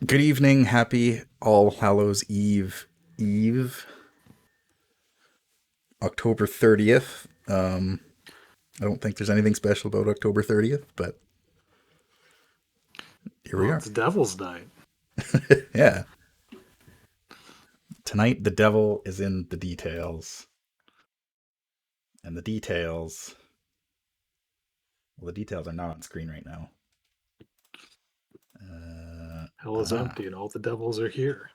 Good evening. Happy All Hallows Eve, October 30th. I don't think there's anything special about October 30th, but here we Well, are. it's Devil's Night. Yeah. Tonight, the devil is in the details. And the details are not on screen right now. Hell is empty and all the devils are here.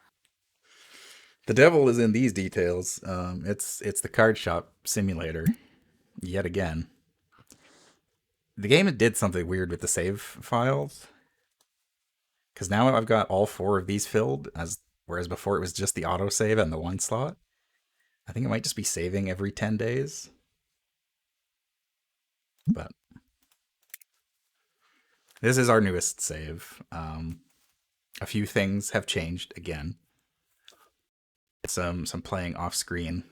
The devil is in these details. It's the card shop simulator, yet again. The game did something weird with the save files. Because now I've got all four of these filled, whereas before it was just the autosave and the one slot. I think it might just be saving every 10 days. But this is our newest save. A few things have changed again. Some playing off screen.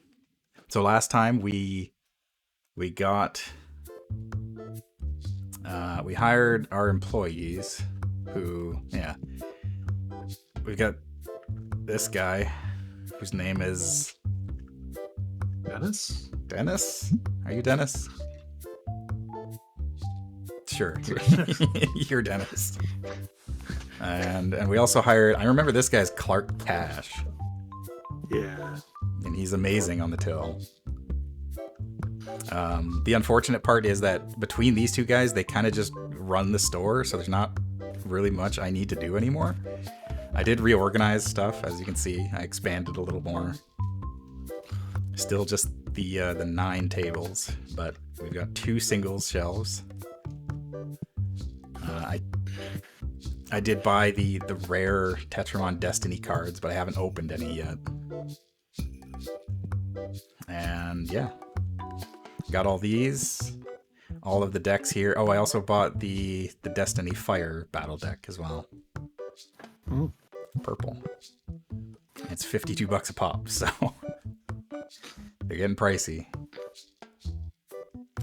So last time we got we hired our employees who we've got this guy whose name is Dennis? Dennis. Are you Dennis? Sure, you're Dennis. And we also hired, I remember this guy's Clark Cash. Yeah. And he's amazing on the till. The unfortunate part is that between these two guys, they kind of just run the store, so there's not really much I need to do anymore. I did reorganize stuff, as you can see. I expanded a little more. Still just the 9 tables, but we've got 2 singles shelves. I did buy the rare Tetramon Destiny cards, but I haven't opened any yet. And yeah, got all these, all of the decks here. Oh, I also bought the Destiny Fire battle deck as well. Purple. It's $52 a pop, so they're getting pricey.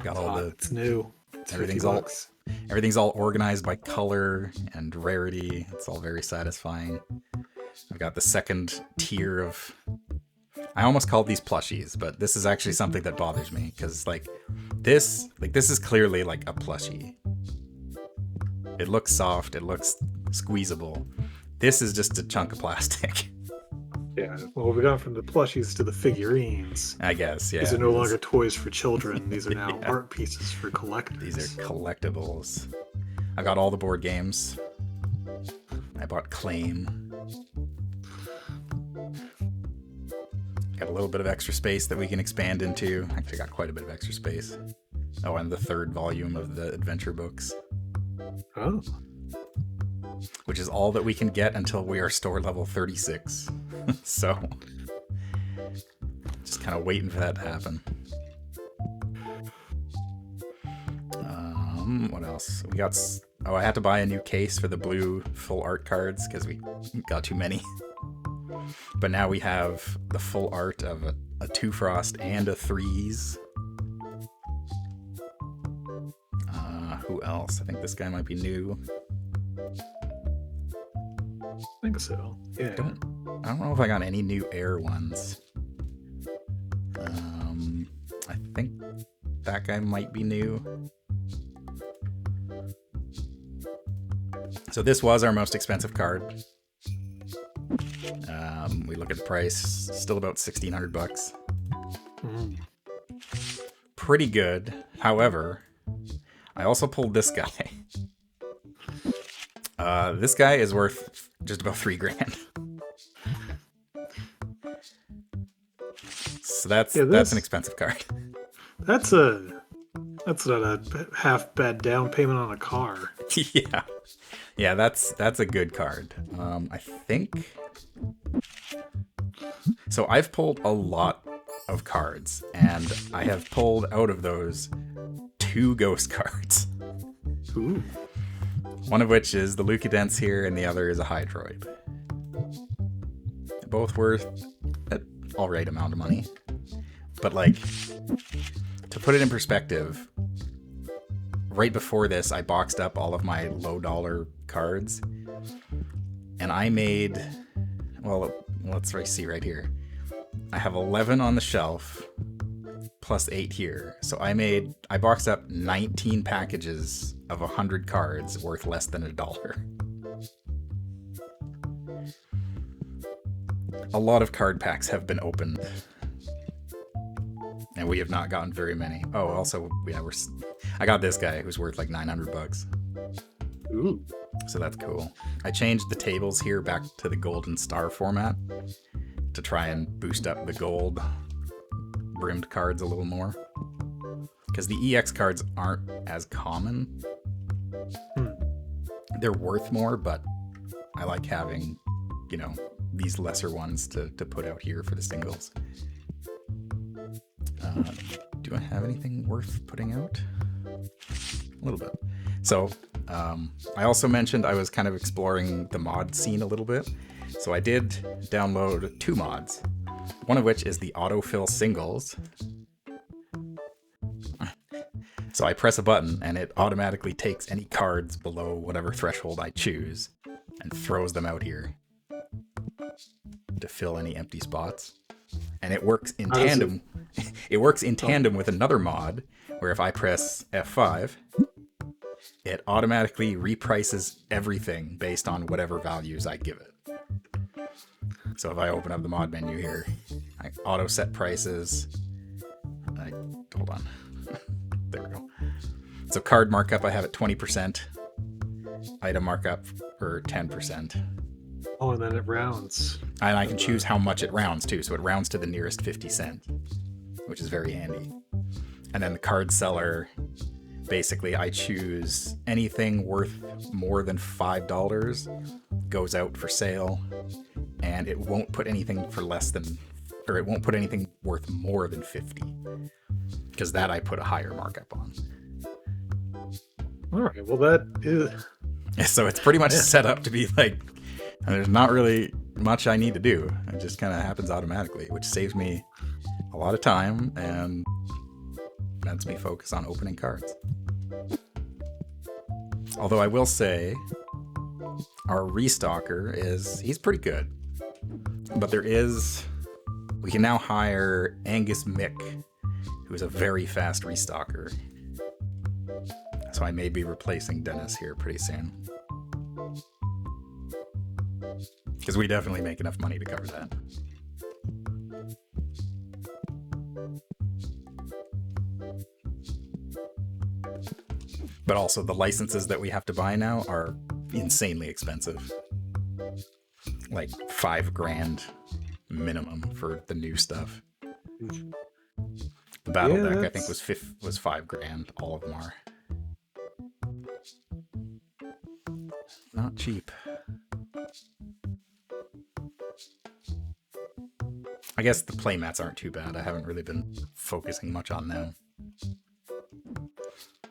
Got all the. It's new. It's everything's all organized by color and rarity. It's all very satisfying. I've got the second tier of. I almost called these plushies, but this is actually something that bothers me because this is clearly like a plushie. It looks soft. It looks squeezable. This is just a chunk of plastic. Yeah, well, we got from the plushies to the figurines. I guess, yeah. These are no longer toys for children. These are now art pieces for collectors. These are collectibles. I got all the board games. I bought Claim. Got a little bit of extra space that we can expand into. Actually got quite a bit of extra space. Oh, and the 3rd volume of the adventure books. Oh. Which is all that we can get until we are store level 36. So, just kind of waiting for that to happen. What else? We got. Oh, I had to buy a new case for the blue full art cards because we got too many. But now we have the full art of a 2 Frost and a 3s. Who else? I think this guy might be new. I think so. Yeah. I don't know if I got any new air ones. I think that guy might be new. So this was our most expensive card. We look at the price, still about $1,600. Pretty good. However, I also pulled this guy. This guy is worth just about $3,000. So that's an expensive card. That's not a half bad down payment on a car. Yeah, that's a good card. I think. So I've pulled a lot of cards, and I have pulled out of those 2 ghost cards. Ooh. One of which is the Lucadence here, and the other is a Hydroid. Both worth an alright amount of money. But to put it in perspective, right before this, I boxed up all of my low dollar cards. And I made, well, let's see right here. I have 11 on the shelf plus 8 here. So I boxed up 19 packages of 100 cards worth less than $1. A lot of card packs have been opened, and we have not gotten very many. Oh, also, yeah, I got this guy who's worth like $900. Ooh. So that's cool. I changed the tables here back to the golden star format to try and boost up the gold brimmed cards a little more. Because the EX cards aren't as common. They're worth more, but I like having, these lesser ones to put out here for the singles. Do I have anything worth putting out? A little bit. So, I also mentioned I was kind of exploring the mod scene a little bit. So I did download 2 mods, one of which is the autofill singles. So I press a button and it automatically takes any cards below whatever threshold I choose and throws them out here to fill any empty spots. And it works in tandem. It works in tandem with another mod where if I press F5, it automatically reprices everything based on whatever values I give it. So if I open up the mod menu here, I auto set prices. Hold on. There we go. So card markup I have at 20%. Item markup for 10%. Oh, and then it rounds. And I can choose how much it rounds too. So it rounds to the nearest 50 cent, which is very handy. And then the card seller, basically I choose anything worth more than $5 goes out for sale, and it won't put anything for less than, or it won't put anything worth more than 50, because that I put a higher markup on. All right, well that is... So it's pretty much set up to be like, there's not really much I need to do. It just kind of happens automatically, which saves me a lot of time and lets me focus on opening cards. Although I will say, our restocker he's pretty good. But we can now hire Angus Mick, who is a very fast restocker. So I may be replacing Dennis here pretty soon. Because we definitely make enough money to cover that. But also the licenses that we have to buy now are insanely expensive. Like $5,000 minimum for the new stuff. The battle deck I think was $5,000. All of them are. Not cheap. I guess the playmats aren't too bad. I haven't really been focusing much on them.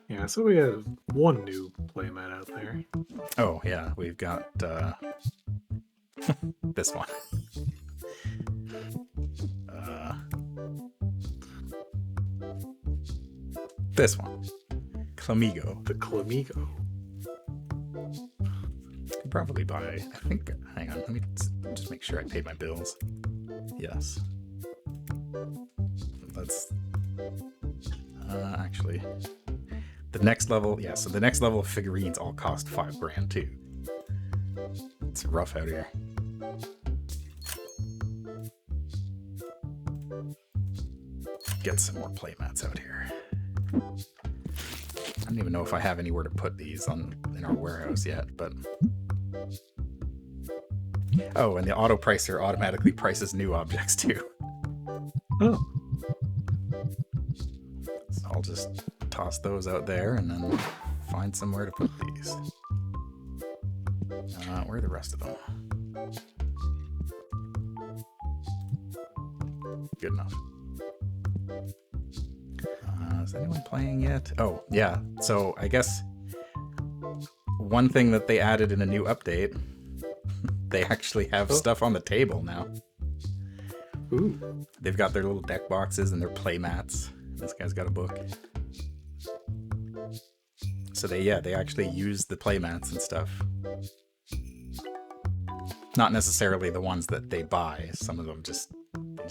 Yeah, so we have one new playmat out there. Oh, yeah. We've got this one. This one. Clamigo. The Clamigo. Could probably buy, I think, hang on, let me just make sure I paid my bills. Yes. Let's, actually, the next level, yeah, so the next level of figurines all cost $5,000 too. It's rough out here. Get some more playmats out here. I don't even know if I have anywhere to put these in our warehouse yet, but... Oh, and the auto pricer automatically prices new objects too. Oh. So I'll just toss those out there and then find somewhere to put these. Where are the rest of them? Good enough. Is anyone playing yet? Oh, yeah. So I guess one thing that they added in a new update, they actually have stuff on the table now. Ooh. They've got their little deck boxes and their play mats. This guy's got a book. So they actually use the play mats and stuff. Not necessarily the ones that they buy. Some of them just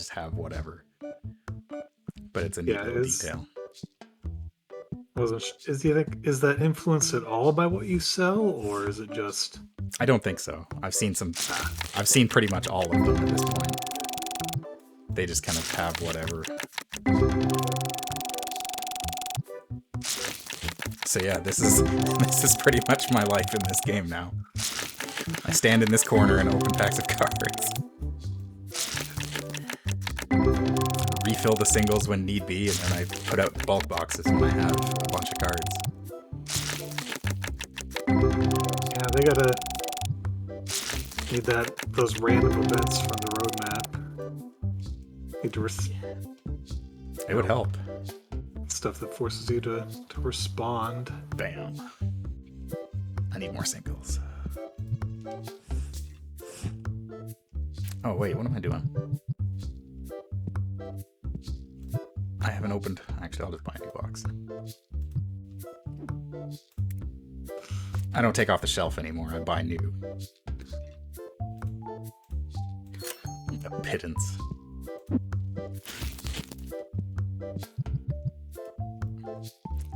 have whatever. But it's a neat little detail. Is that influenced at all by what you sell, or is it just? I don't think so. I've seen pretty much all of them at this point. They just kind of have whatever. So yeah, this is pretty much my life in this game now. I stand in this corner and open packs of cards. Refill the singles when need be, and then I put out bulk boxes when I have a bunch of cards. Yeah, they need those random events from the roadmap. It would help. Stuff that forces you to respond. Bam. I need more singles. Oh wait, what am I doing? I haven't opened. Actually, I'll just buy a new box. I don't take off the shelf anymore. I buy new. A pittance.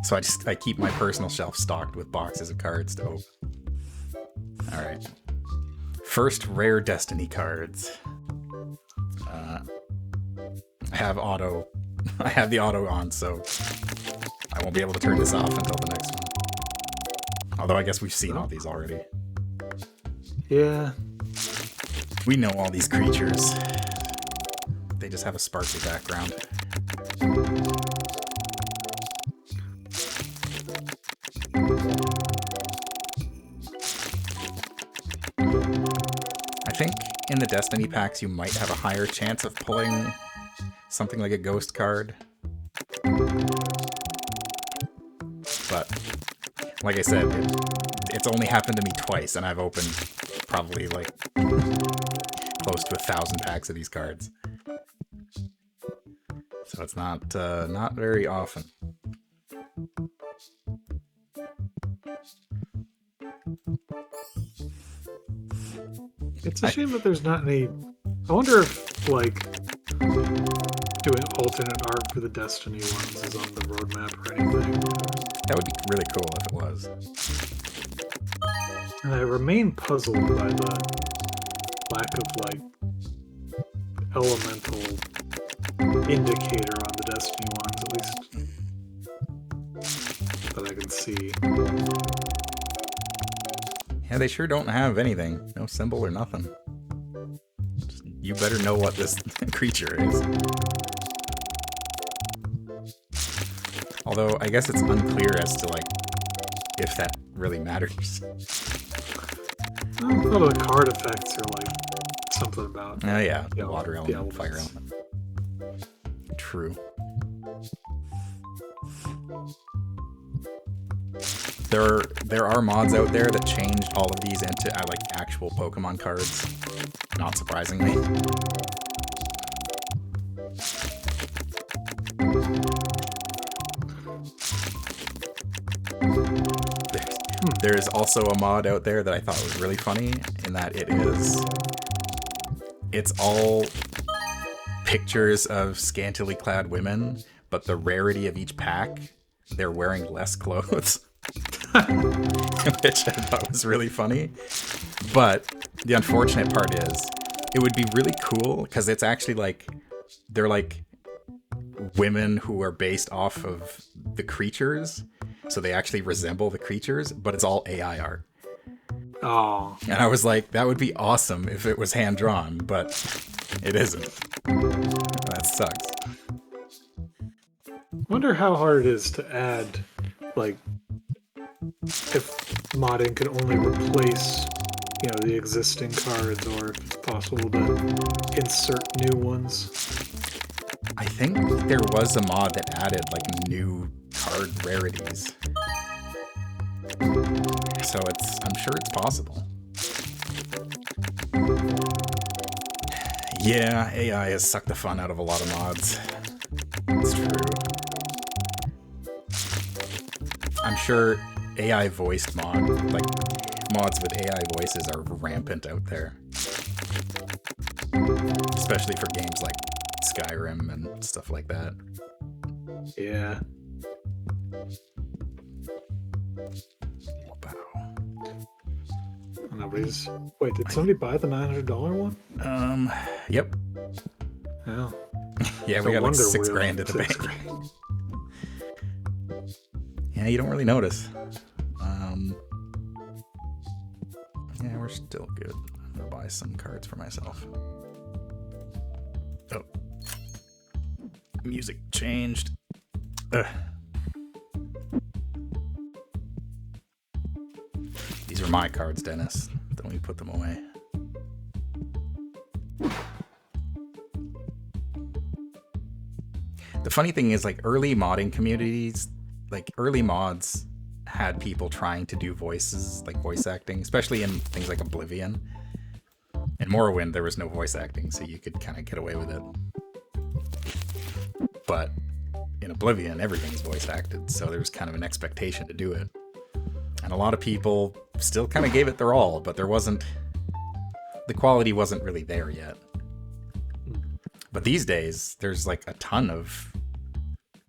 So I keep my personal shelf stocked with boxes of cards to open. All right. First rare Destiny cards. I have the auto on, so I won't be able to turn this off until the next one. Although I guess we've seen all these already. Yeah. We know all these creatures. They just have a sparkly background. I think in the Destiny packs you might have a higher chance of pulling something like a ghost card. But, like I said, it's only happened to me twice, and I've opened probably like close to 1,000 packs of these cards. So it's not very often. It's a shame that there's not any. I wonder if, like, doing alternate art for the Destiny ones is on the roadmap or anything. That would be really cool if it was. And I remain puzzled by the lack of, like, elemental indicator on the Destiny ones, at least that I can see. Yeah, they sure don't have anything. No symbol or nothing. Just, you better know what this creature is. Although, I guess it's unclear as to, like, if that really matters. I thought the card effects are, like, something about... Oh yeah, the water element, fire element. True. There are mods out there that changed all of these into like actual Pokemon cards. Not surprisingly. There's also a mod out there that I thought was really funny in that it's all pictures of scantily clad women, but the rarity of each pack, they're wearing less clothes. Which I thought was really funny. But the unfortunate part is, it would be really cool because it's actually like, they're like women who are based off of the creatures. So they actually resemble the creatures, but it's all AI art. Oh. And I was like, that would be awesome if it was hand-drawn, but it isn't. That sucks. Wonder how hard it is to add, like, if modding can only replace, the existing cards, or if it's possible to insert new ones. I think there was a mod that added, like, new card rarities. So I'm sure it's possible. Yeah, AI has sucked the fun out of a lot of mods. It's true. I'm sure AI voiced mod, like, mods with AI voices are rampant out there. Especially for games like Skyrim and stuff like that. Yeah. Wow. Nobody's. Wait, did somebody buy the $900 one? Yep. Yeah. Yeah, we got like $6,000 at the bank. Yeah, you don't really notice. Yeah, we're still good. I'm gonna buy some cards for myself. Oh. Music changed. Ugh. These are my cards, Dennis. Don't you put them away. The funny thing is, like, early modding communities, like, early mods had people trying to do voices, like voice acting, especially in things like Oblivion. In Morrowind, there was no voice acting, so you could kind of get away with it. But in Oblivion, everything's voice acted, so there was kind of an expectation to do it. And a lot of people still kind of gave it their all, but the quality wasn't really there yet. But these days, there's like a ton of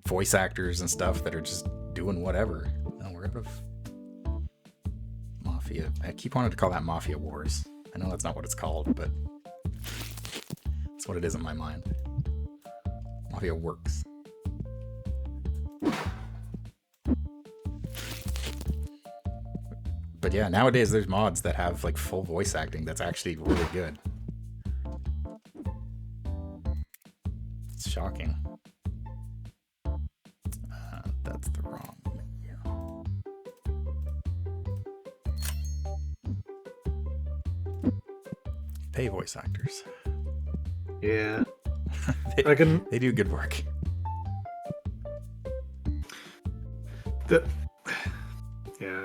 voice actors and stuff that are just doing whatever. Oh, we're out of Mafia. I keep wanting to call that Mafia Wars. I know that's not what it's called, but that's what it is in my mind. Mafia Works. But yeah, nowadays there's mods that have like full voice acting that's actually really good. It's shocking. That's the wrong menu. Pay voice actors. Yeah. They do good work. Yeah,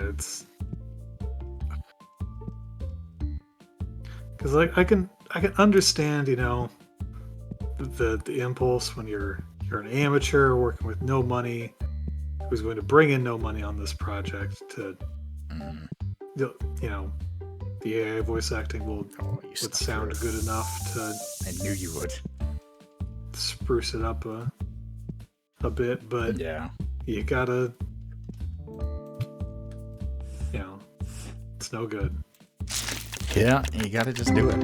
it's because like I can understand, you know, the impulse when you're an amateur working with no money, who's going to bring in no money on this project to, you know, the AI voice acting would sound good enough to. I knew you would. Spruce it up a bit, but yeah, you gotta, you know, it's no good. Yeah, you gotta just do it.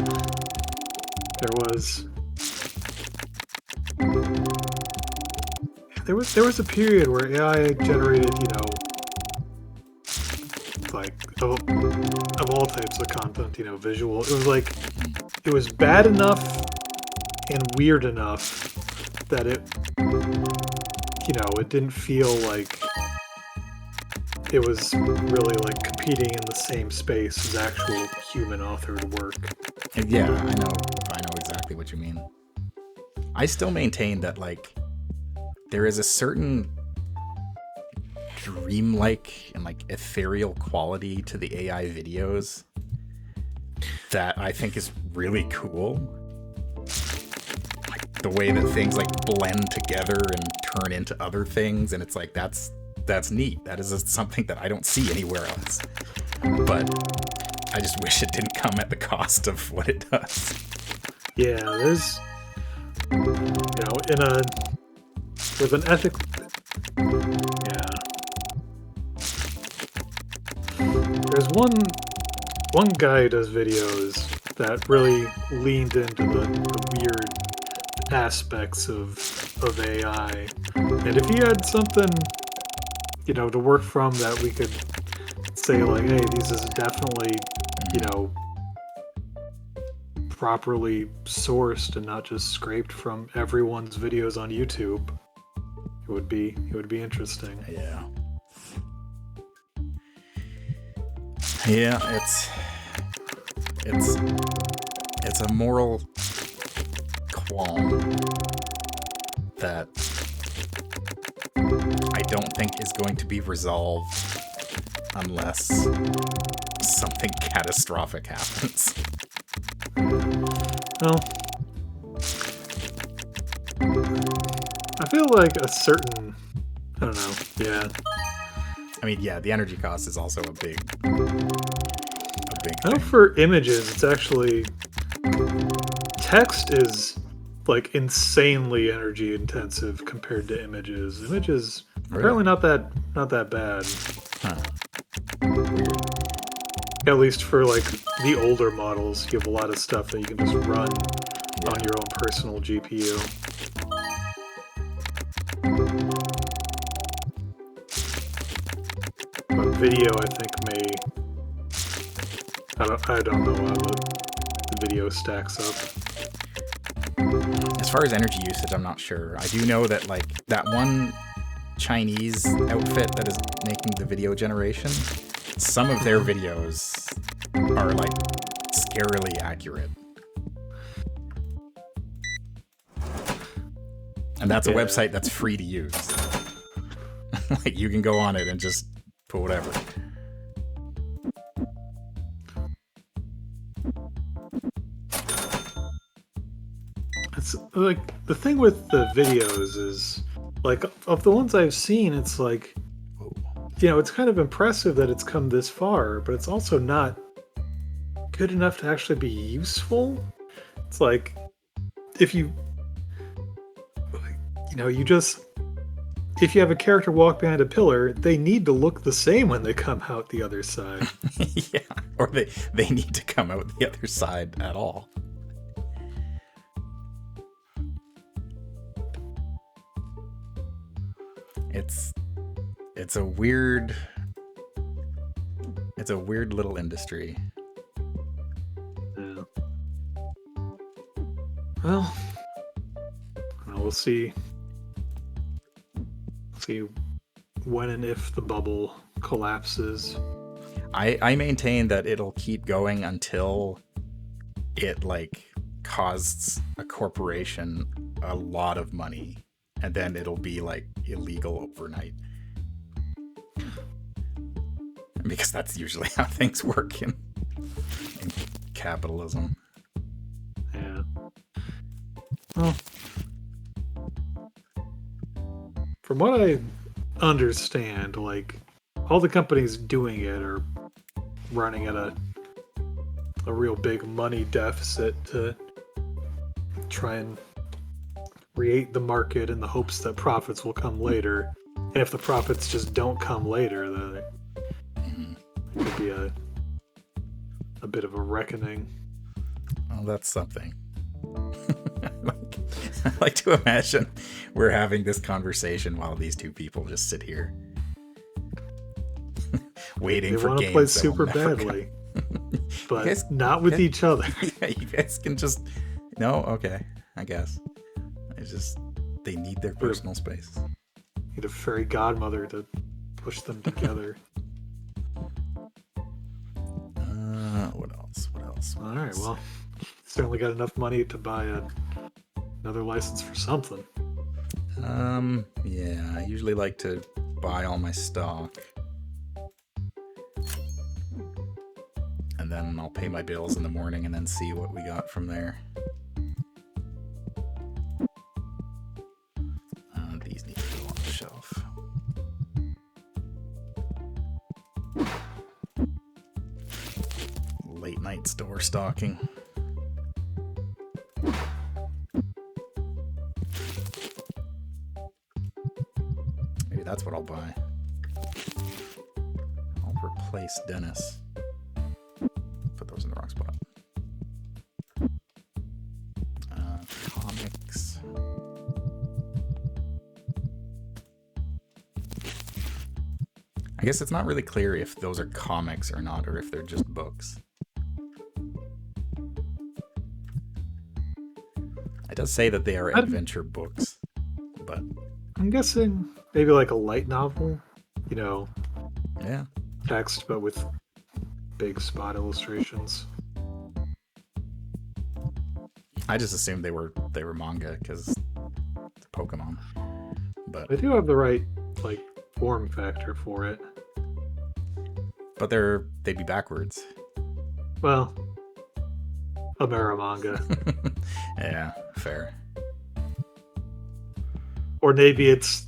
There was a period where AI generated, you know, like of all types of content, you know, visual. It was like it was bad enough and weird enough that it, you know, it didn't feel like it was really like competing in the same space as actual human authored work. Yeah, I know exactly what you mean. I still maintain that like there is a certain dreamlike and like ethereal quality to the AI videos that I think is really cool. Like the way that things like blend together and turn into other things, and it's like that's neat. That is something that I don't see anywhere else. But I just wish it didn't come at the cost of what it does. Yeah, there's, you know, with an ethic. Yeah. There's one guy who does videos that really leaned into the weird aspects of AI. And if he had something, you know, to work from that we could say like, hey, this is definitely, you know, properly sourced and not just scraped from everyone's videos on YouTube, it would be interesting. Yeah. Yeah, it's a moral qualm that I don't think is going to be resolved unless something catastrophic happens. Well, I feel like a certain, I don't know, yeah. I mean, yeah, the energy cost is also a big big I know thing. for images, it's actually text is like insanely energy intensive compared to images. Images Really? apparently not that bad. Huh. Weird. At least for like the older models, you have a lot of stuff that you can just run Yeah. on your own personal GPU. But video, I think may I don't know how the video stacks up. As far as energy usage, I'm not sure. I do know that like that one Chinese outfit that is making the video generation, some of their videos are like scarily accurate. And that's a Yeah. website that's free to use. Like you can go on it and just put whatever. It's like the thing with the videos is like of the ones I've seen, it's like Whoa. it's kind of impressive that it's come this far, but it's also not good enough to actually be useful. It's like if you you just if you have a character walk behind a pillar, they need to look the same when they come out the other side. Yeah, or they need to come out the other side at all. It's a weird little industry. Yeah. Well, we'll see when and if the bubble collapses. I maintain that it'll keep going until it like costs a corporation a lot of money, and then it'll be like illegal overnight. Because that's usually how things work in capitalism. Yeah. Well, from what I understand, like all the companies doing it are running at a real big money deficit to try and create the market in the hopes that profits will come later. And if the profits just don't come later, then it could be a bit of a reckoning. Well, that's something. I like to imagine we're having this conversation while these two people just sit here waiting They for want to games play that super will never badly, come. but guys- not with each other. Yeah, you guys can just no. Okay, I guess. It's just they need their personal space. Need a fairy godmother to push them together. What else? What else? All right, well, certainly got enough money to buy another license for something. Yeah, I usually like to buy all my stock. And then I'll pay my bills in the morning and then see what we got from there. These need to go on the shelf. Late night store stocking. Maybe that's what I'll buy. I'll replace Dennis. Put those in the wrong spot. Comics. I guess it's not really clear if those are comics or not, or if they're just books. It does say that they are adventure books, but I'm guessing maybe like a light novel, yeah. text, but with big spot illustrations. I just assumed they were manga because it's Pokemon. But They do have the right form factor for it. but they'd be backwards. Well, Amera manga, Yeah, fair. or maybe it's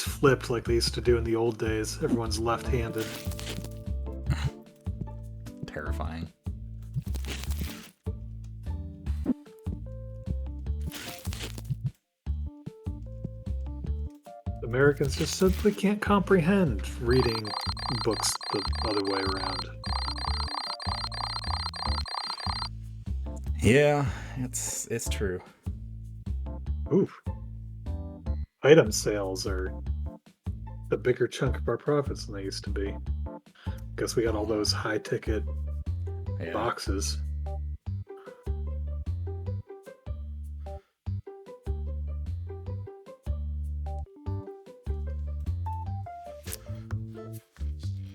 flipped like they used to do in the old days. Everyone's left-handed. terrifying. Americans just simply can't comprehend reading books the other way around. Yeah, it's true. Oof. Item sales are a bigger chunk of our profits than they used to be. Guess we got all those high ticket Yeah. boxes.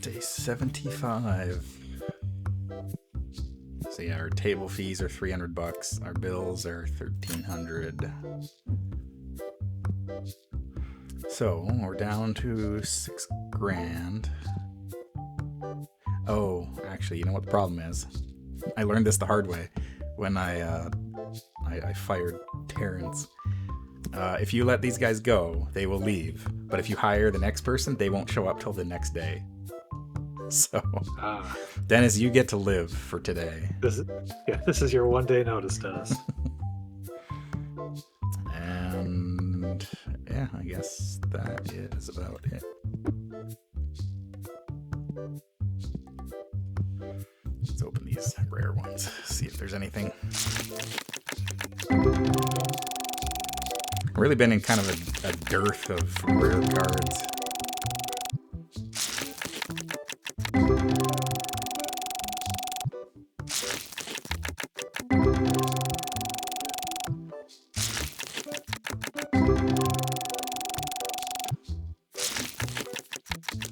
Day 75. So yeah, our table fees are $300. Our bills are $1,300. So we're down to $6,000. Oh, actually, you know what the problem is? I learned this the hard way when I fired Terrence. If you let these guys go, they will leave. But if you hire the next person, they won't show up till the next day. So, Dennis, you get to live for today. This is your 1 day notice, Dennis. And yeah, I guess that is about it. Let's open these rare ones, see if there's anything. I've really been in kind of a dearth of rare cards.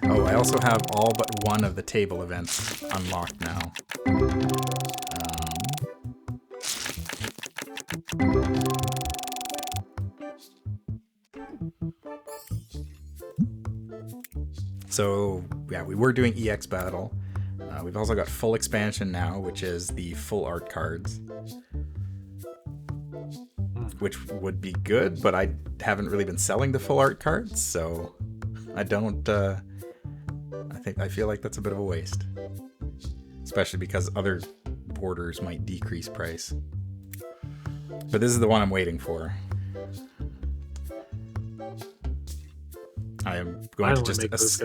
Oh, I also have all but one of the table events unlocked now. So, yeah, we were doing EX Battle. We've also got full expansion now, which is the full art cards. Which would be good, but I haven't really been selling the full art cards, so I don't... I feel like that's a bit of a waste. Especially because other borders might decrease price. But this is the one I'm waiting for. I am going to just...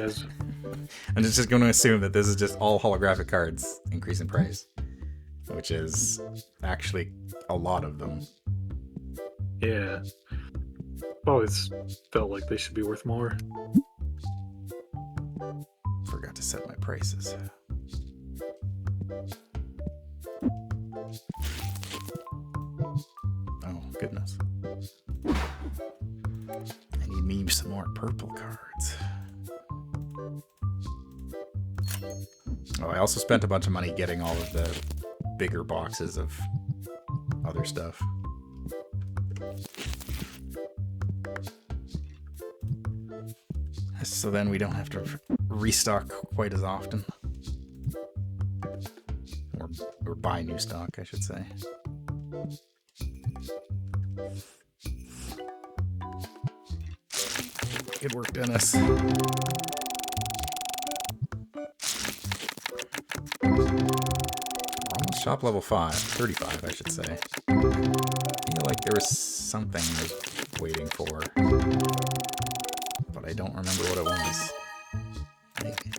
I'm just going to assume that this is just all holographic cards increase in price. Which is actually a lot of them. Yeah. Always felt like they should be worth more. Forgot to set my prices. Oh, goodness. I need me some more purple cards. Oh, I also spent a bunch of money getting all of the bigger boxes of other stuff. So then we don't have to restock quite as often. Or buy new stock, I should say. Good work, Dennis. Almost shop level 35, I should say. I feel like there was something I was waiting for. But I don't remember what it was. Maybe.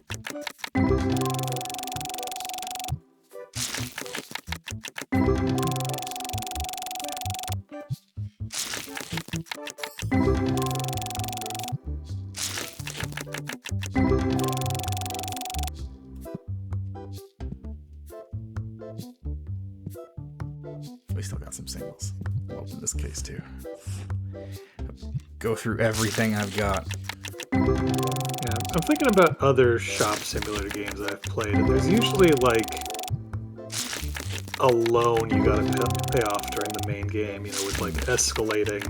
We still got some singles. We'll open this case too. Go through everything I've got. Yeah, I'm thinking about other shop simulator games that I've played, and there's usually like a loan you gotta pay off during the main game, you know, with like escalating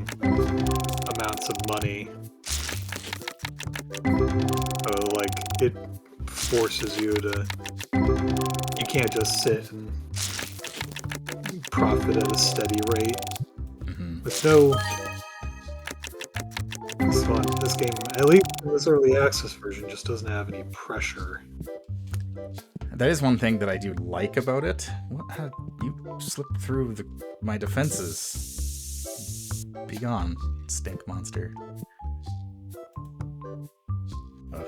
amounts of money. Like it forces you to, you can't just sit and profit at a steady rate. With no... It's fun. This game, at least in this early access version, just doesn't have any pressure. That is one thing that I do like about it. What? How, you slipped through my defenses. Be gone, stink monster. Ugh.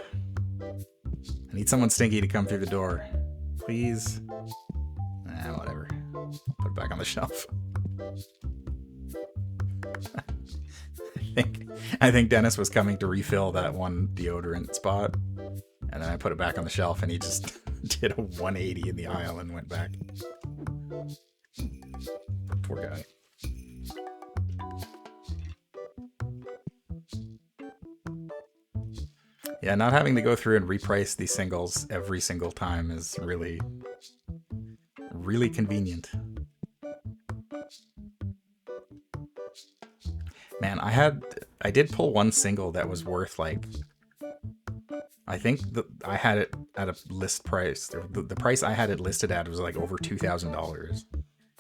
I need someone stinky to come through the door. Please. Whatever. Put it back on the shelf. I think Dennis was coming to refill that one deodorant spot, and then I put it back on the shelf, and he just did a 180 in the aisle and went back. Poor guy. Yeah, not having to go through and reprice these singles every single time is really, really convenient. Man, I did pull one single that was worth like, I think I had it at a list price. The price I had it listed at was like over $2,000,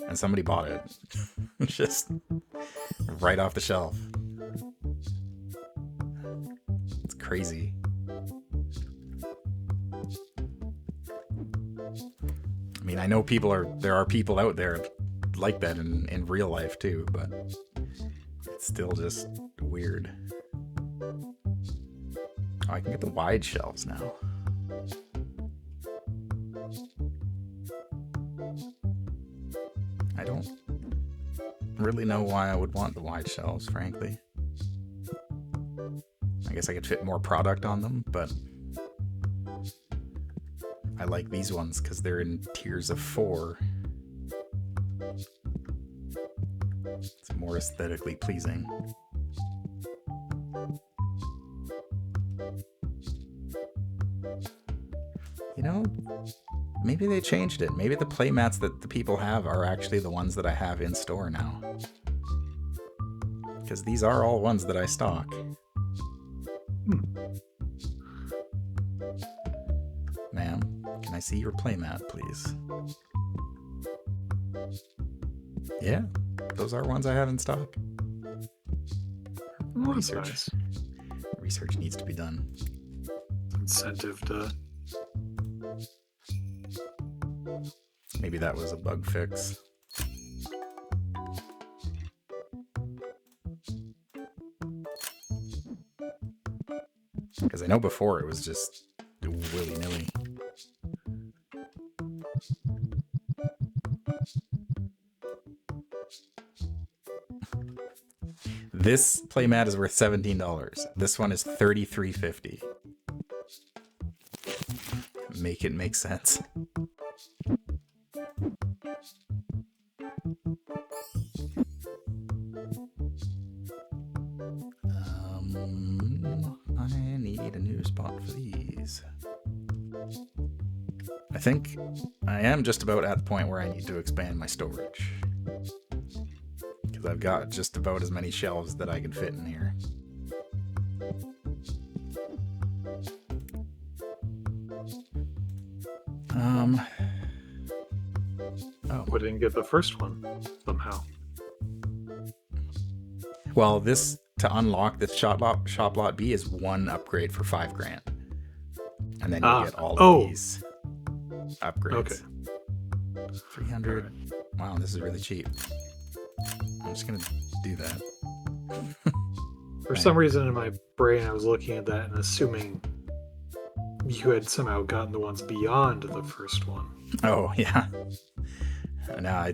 and somebody bought it, just right off the shelf. It's crazy. I mean, I know there are people out there like that in real life too, but it's still just weird. Oh, I can get the wide shelves now. I don't really know why I would want the wide shelves, frankly. I guess I could fit more product on them, but I like these ones because they're in tiers of 4. It's more aesthetically pleasing. You know, maybe they changed it. Maybe the playmats that the people have are actually the ones that I have in store now. Because these are all ones that I stock. Ma'am, can I see your playmat, please? Yeah, those are ones I have in stock. Research. Nice. Research needs to be done. Incentive to... Maybe that was a bug fix. Because I know before it was just willy-nilly. This playmat is worth $17. This one is $33.50. Make it make sense. I need a new spot for these. I think I am just about at the point where I need to expand my storage. Because I've got just about as many shelves that I can fit in here. Oh. We didn't get the first one somehow. Well, this, to unlock this shop lot B, is one upgrade for $5,000. And then you get all of these upgrades. Okay. 300. Right. Wow, this is really cheap. I'm just gonna do that. For some reason in my brain, I was looking at that and assuming you had somehow gotten the ones beyond the first one. Oh, yeah. No,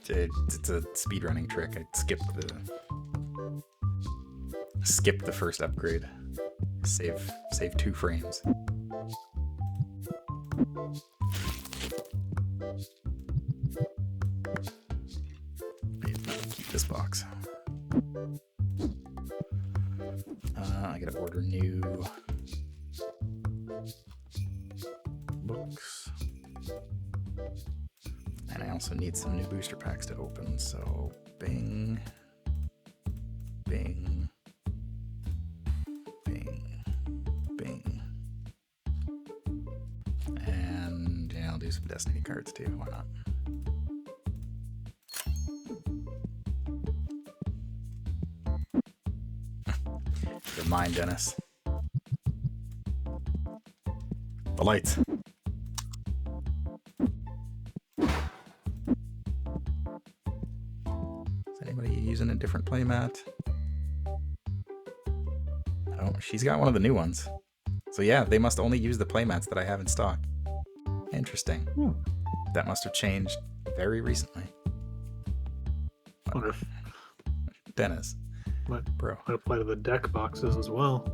it's a speedrunning trick. I skipped the first upgrade. Save 2 frames. Keep this box. I gotta order new books. And I also need some new booster packs to open, so bing, bing, bing, bing. And yeah, I'll do some Destiny cards too, why not? Good mind, Dennis. The lights. using a different playmat. Oh, she's got one of the new ones. So yeah, they must only use the playmats that I have in stock. Interesting. That must have changed very recently. Wonder if Dennis. might Bro. apply to the deck boxes as well.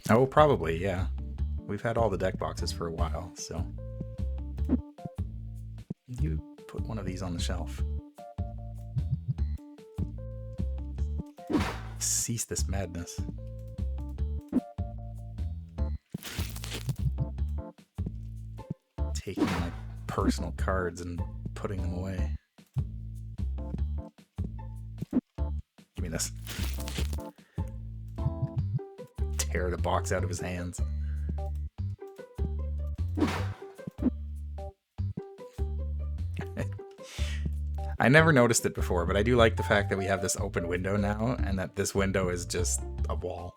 Oh, probably, yeah. We've had all the deck boxes for a while, so. You put one of these on the shelf. Cease this madness. Taking my personal cards and putting them away. Give me this. Tear the box out of his hands. I never noticed it before, but I do like the fact that we have this open window now, and that this window is just a wall.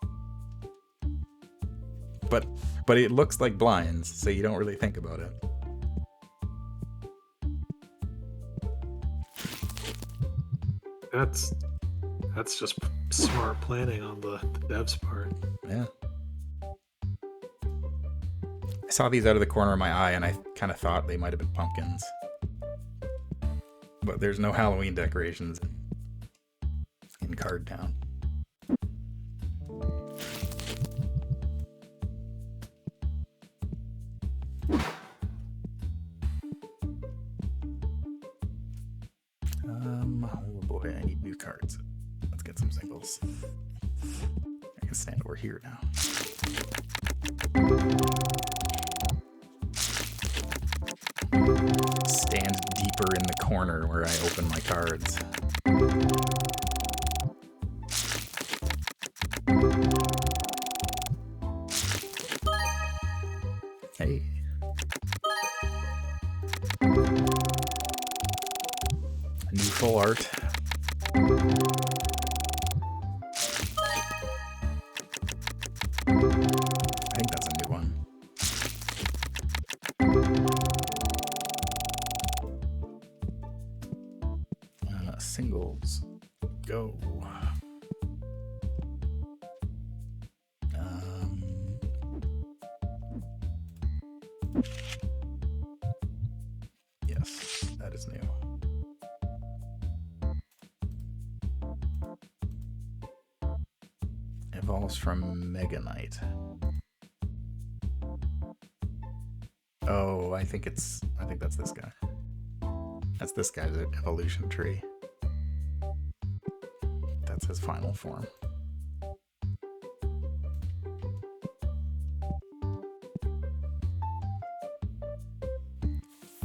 But it looks like blinds, so you don't really think about it. That's just smart planning on the dev's part. Yeah. I saw these out of the corner of my eye, and I kind of thought they might have been pumpkins. But there's no Halloween decorations in Card Town. Oh boy, I need new cards. Let's get some singles. I can stand over here now. Stand deeper in the corner where I open my cards. Hey. A new full art. I think that's a new one. Singles. Go. Yes, that is new. Evolves from Mega Knight. Oh, I think that's this guy. That's this guy's evolution tree. That's his final form.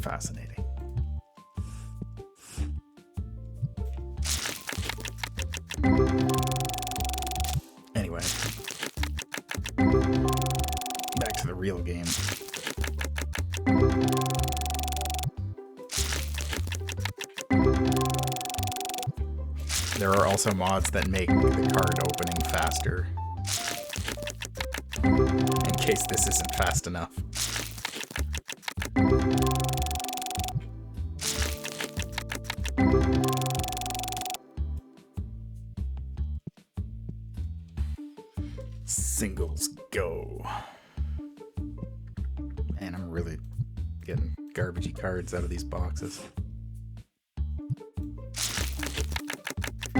Fascinating. Anyway, back to the real game. There are also mods that make the card opening faster. In case this isn't fast enough. Singles go. Man, I'm really getting garbagey cards out of these boxes.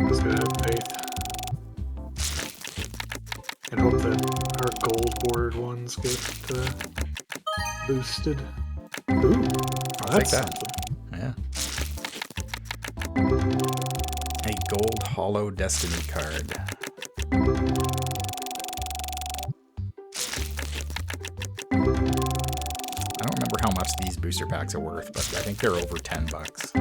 Just gotta have faith. And hope that our gold bordered ones get boosted. Ooh, I'll take that's that. something. Yeah. A gold hollow destiny card. I don't remember how much these booster packs are worth, but I think they're over $10.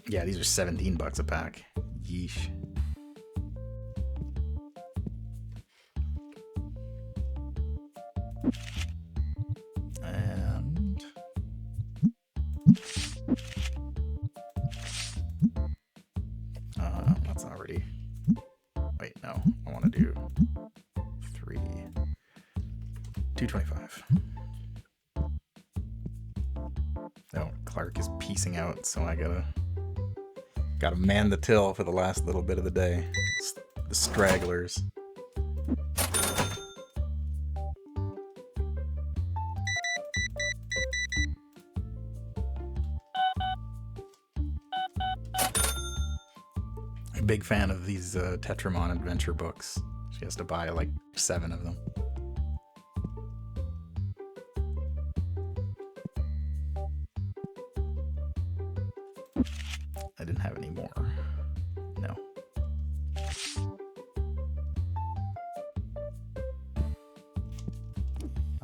Yeah, these are $17 a pack. Yeesh. And that's already. Wait, no. I want to do 3. 225. Oh, Clark is piecing out, so I gotta man the till for the last little bit of the day. The stragglers. Big fan of these Tetramon adventure books. She has to buy like 7 of them. I didn't have any more. No.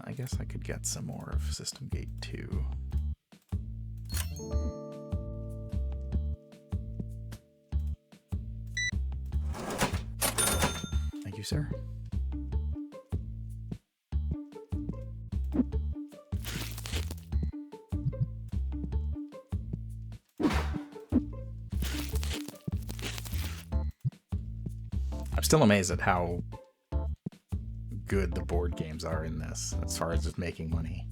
I guess I could get some more of System Gate 2. Thank you, sir. I'm still amazed at how good the board games are in this, as far as just making money.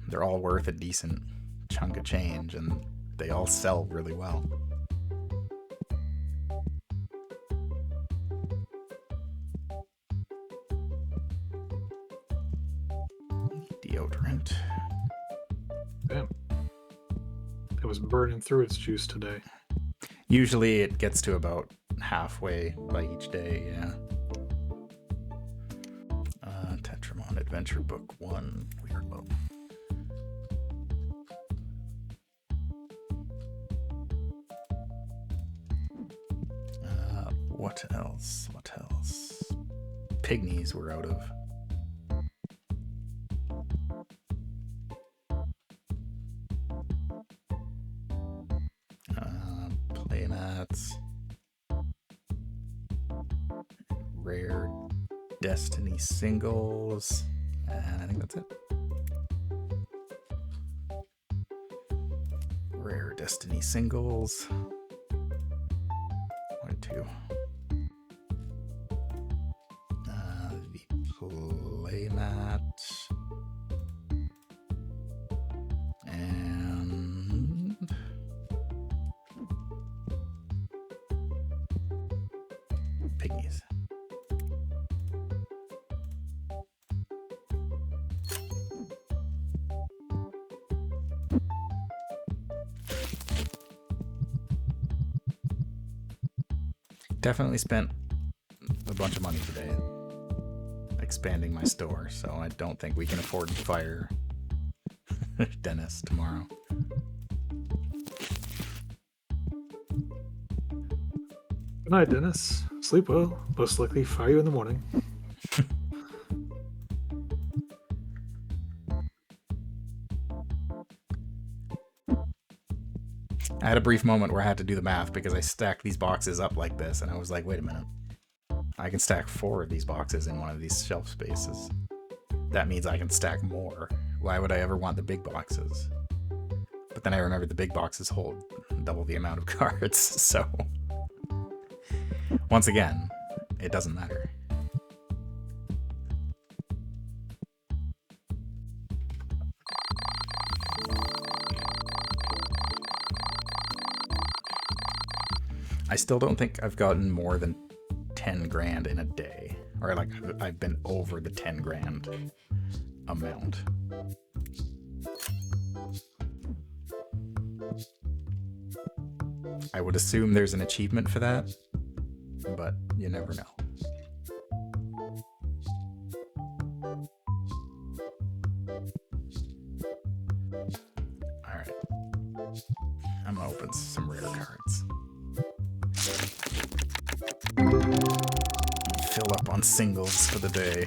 They're all worth a decent chunk of change, and they all sell really well. Deodorant. Damn. It was burning through its juice today. Usually it gets to about halfway by each day, yeah. Tetramon Adventure Book 1. We are low. What else? What else? Pygmies we're out of. Playmats. Rare Destiny singles. And I think that's it. Rare Destiny singles. 1 and 2. The playmat. And pygmies. Definitely spent a bunch of money today expanding my store, so I don't think we can afford to fire Dennis tomorrow. Good night, Dennis. Sleep well. Most likely fire you in the morning. I had a brief moment where I had to do the math because I stacked these boxes up like this, and I was like, wait a minute. I can stack 4 of these boxes in one of these shelf spaces. That means I can stack more. Why would I ever want the big boxes? But then I remembered the big boxes hold double the amount of cards, so... Once again, it doesn't matter. I still don't think I've gotten more than 10 grand in a day. Or like, I've been over the 10 grand amount. I would assume there's an achievement for that, but you never know. Alright. I'm gonna open some rare cards. Fill up on singles for the day.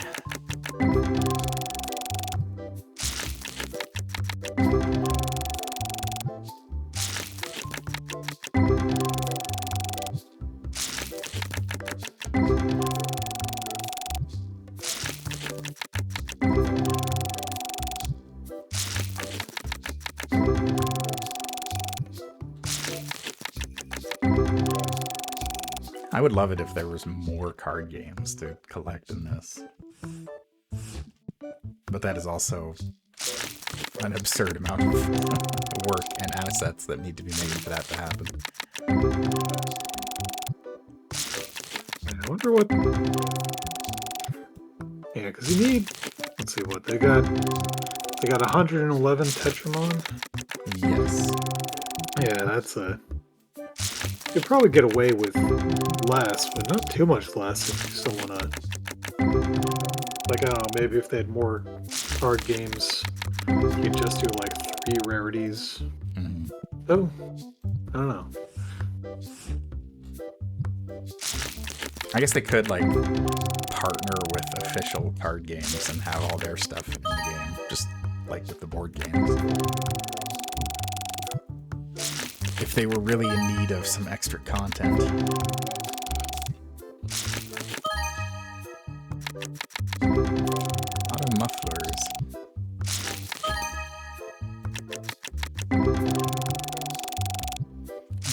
I would love it if there was more card games to collect in this. But that is also an absurd amount of work and assets that need to be made for that to happen. I wonder what. Yeah, because you need. Let's see what they got. They got 111 Tetramon. Yes. Yeah, that's a. You'd probably get away with less, but not too much less if you still want to. Like, I don't know, maybe if they had more card games, you could just do like 3 rarities. Mm-hmm. Oh, I don't know. I guess they could, like, partner with official card games and have all their stuff in the game, just like with the board games. If they were really in need of some extra content. A lot of mufflers.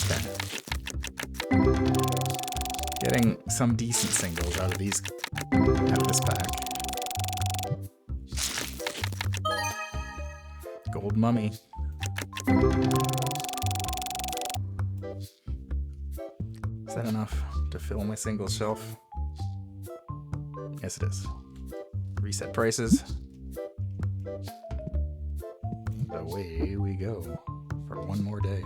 Okay. Getting some decent singles out of this pack. Gold mummy. Is that enough to fill my singles shelf? Yes, it is. Reset prices. Away we go for one more day.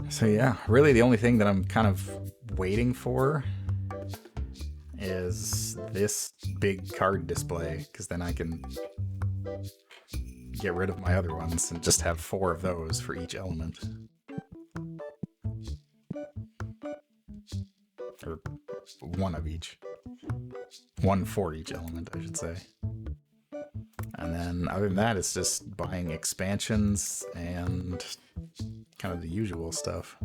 So yeah, really the only thing that I'm kind of waiting for is this big card display, because then I can get rid of my other ones and just have 4 of those for each element. Or 1 of each. 1 for each element, I should say. And then other than that, it's just buying expansions and kind of the usual stuff.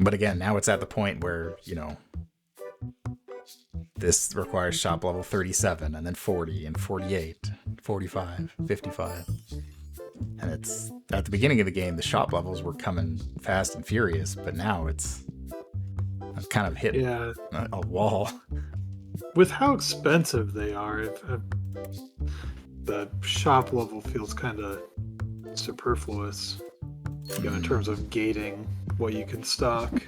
But again, now it's at the point where, you know, this requires shop level 37 and then 40 and 48, 45, 55. And it's at the beginning of the game, the shop levels were coming fast and furious, but now I've kind of hit a wall. With how expensive they are, the shop level feels kind of superfluous, you know, in terms of gating what you can stock.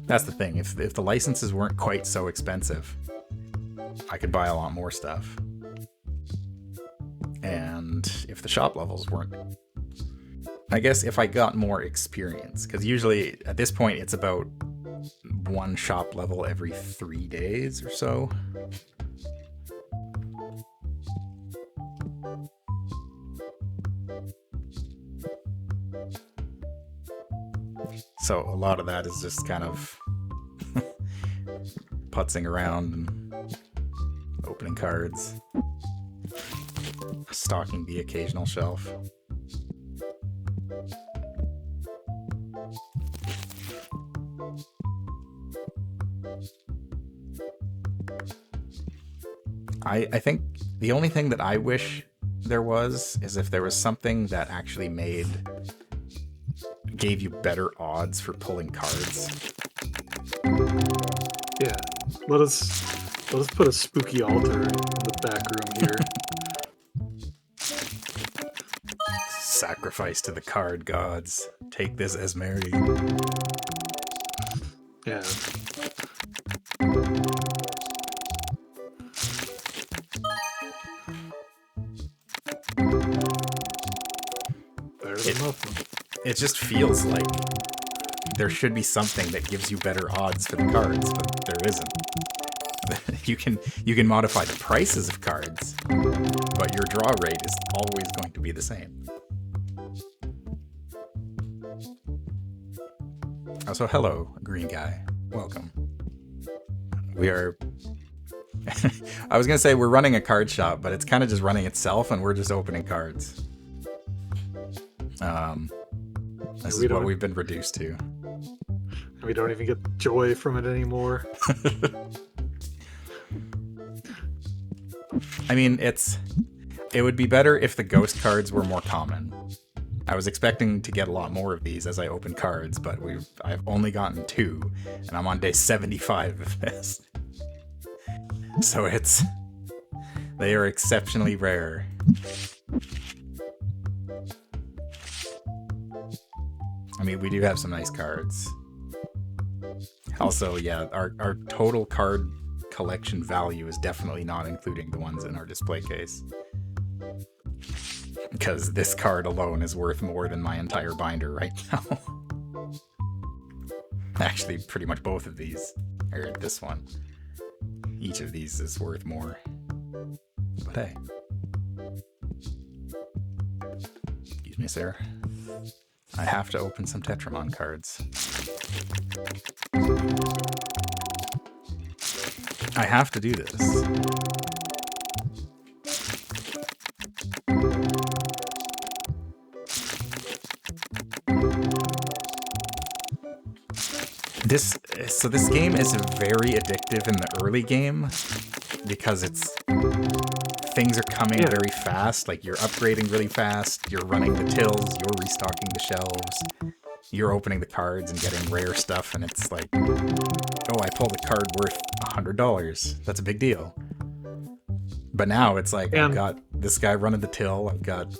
That's the thing. If the licenses weren't quite so expensive, I could buy a lot more stuff. And if the shop levels weren't... I guess if I got more experience, because usually at this point it's about 1 shop level every 3 days or so. So a lot of that is just kind of putzing around and opening cards, stocking the occasional shelf. I think the only thing that I wish there was is if there was something that actually gave you better odds for pulling cards. Yeah, let us put a spooky altar in the back room here. Sacrifice to the card gods. Take this Esmeri. Yeah. Better than nothing. It just feels like there should be something that gives you better odds for the cards, but there isn't. You can modify the prices of cards, but your draw rate is always going to be the same. Also, hello, green guy. Welcome. We are... I was going to say we're running a card shop, but it's kind of just running itself, and we're just opening cards. This is what we've been reduced to. We don't even get joy from it anymore. I mean, it would be better if the ghost cards were more common. I was expecting to get a lot more of these as I open cards, but I've only gotten 2, and I'm on day 75 of this. So they are exceptionally rare. I mean, we do have some nice cards. Also, yeah, our total card collection value is definitely not including the ones in our display case. Because this card alone is worth more than my entire binder right now. Actually, pretty much both of these. Or this one. Each of these is worth more. But hey. Excuse me, sir. I have to open some Tetramon cards. I have to do this. This game is very addictive in the early game because things are coming very fast. Like, you're upgrading really fast, you're running the tills, you're restocking the shelves, you're opening the cards and getting rare stuff, and it's like, oh, I pulled a card worth $100. That's a big deal. But now it's like, I've got this guy running the till, I've got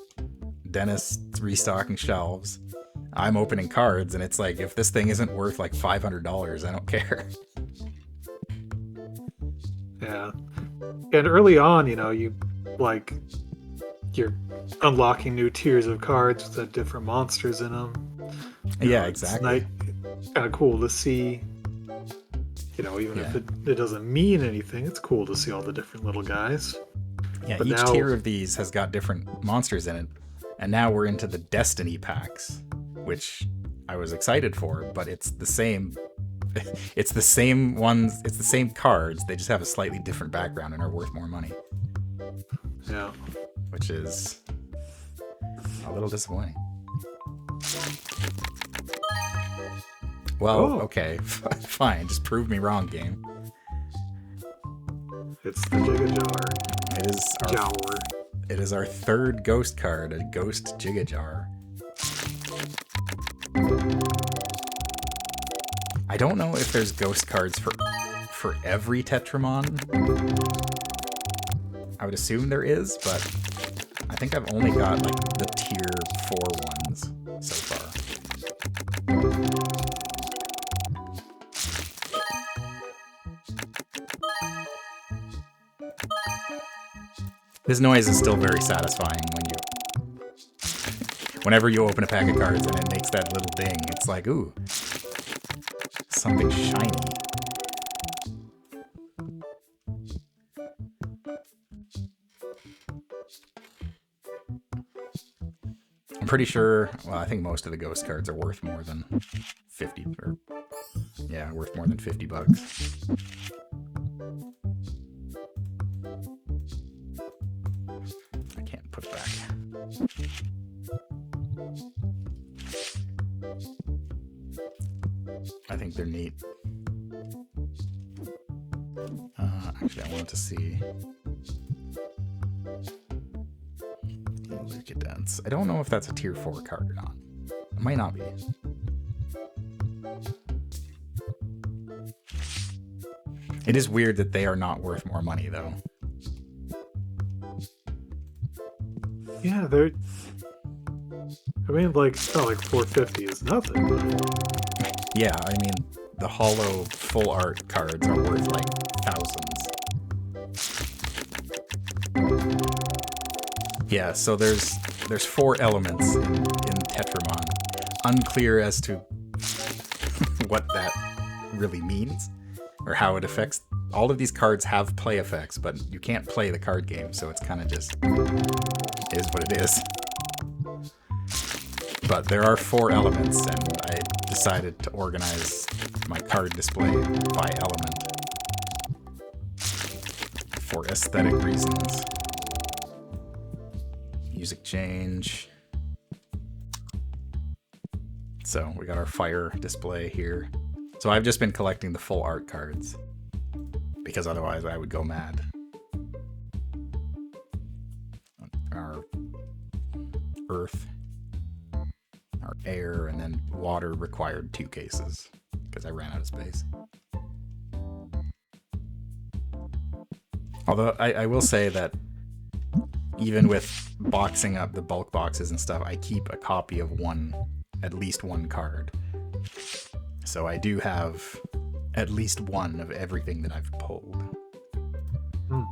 Dennis restocking shelves, I'm opening cards, and it's like, if this thing isn't worth like $500, I don't care. Yeah. And early on, you're unlocking new tiers of cards with different monsters in them. Yeah, exactly. It's kind of cool to see, even if it doesn't mean anything, it's cool to see all the different little guys. Yeah, each tier of these has got different monsters in it, and now we're into the Destiny packs, which I was excited for, but it's the same. It's the same ones, it's the same cards, they just have a slightly different background and are worth more money. Yeah. Which is a little disappointing. Well, okay, fine, just prove me wrong, game. It's the Jigajar. It is our third ghost card, a Ghost Jigajar. I don't know if there's ghost cards for every Tetramon. I would assume there is, but I think I've only got like the tier 4 ones so far. This noise is still very satisfying whenever you open a pack of cards and it makes that little ding. It's like, ooh, something shiny. I'm pretty sure, well, I think most of the ghost cards are worth more than 50, or yeah, worth more than $50. I can't put it back. I think they're neat. Actually, I wanted to see. Luka Dance. I don't know if that's a tier 4 card or not. It might not be. It is weird that they are not worth more money, though. Yeah, they're. I mean, it's not like 450 is nothing. Yeah, I mean, the hollow full art cards are worth like thousands. Yeah, so there's 4 elements in Tetramon. Unclear as to what that really means or how it affects. All of these cards have play effects, but you can't play the card game, so it's kind of just is what it is. But there are 4 elements, and I decided to organize my card display by element for aesthetic reasons. Music change. So we got our fire display here. So I've just been collecting the full art cards because otherwise I would go mad. Our Earth. air, and then water required 2 cases because I ran out of space. Although I will say that even with boxing up the bulk boxes and stuff, I keep a copy of at least one card. So I do have at least one of everything that I've pulled. Hmm.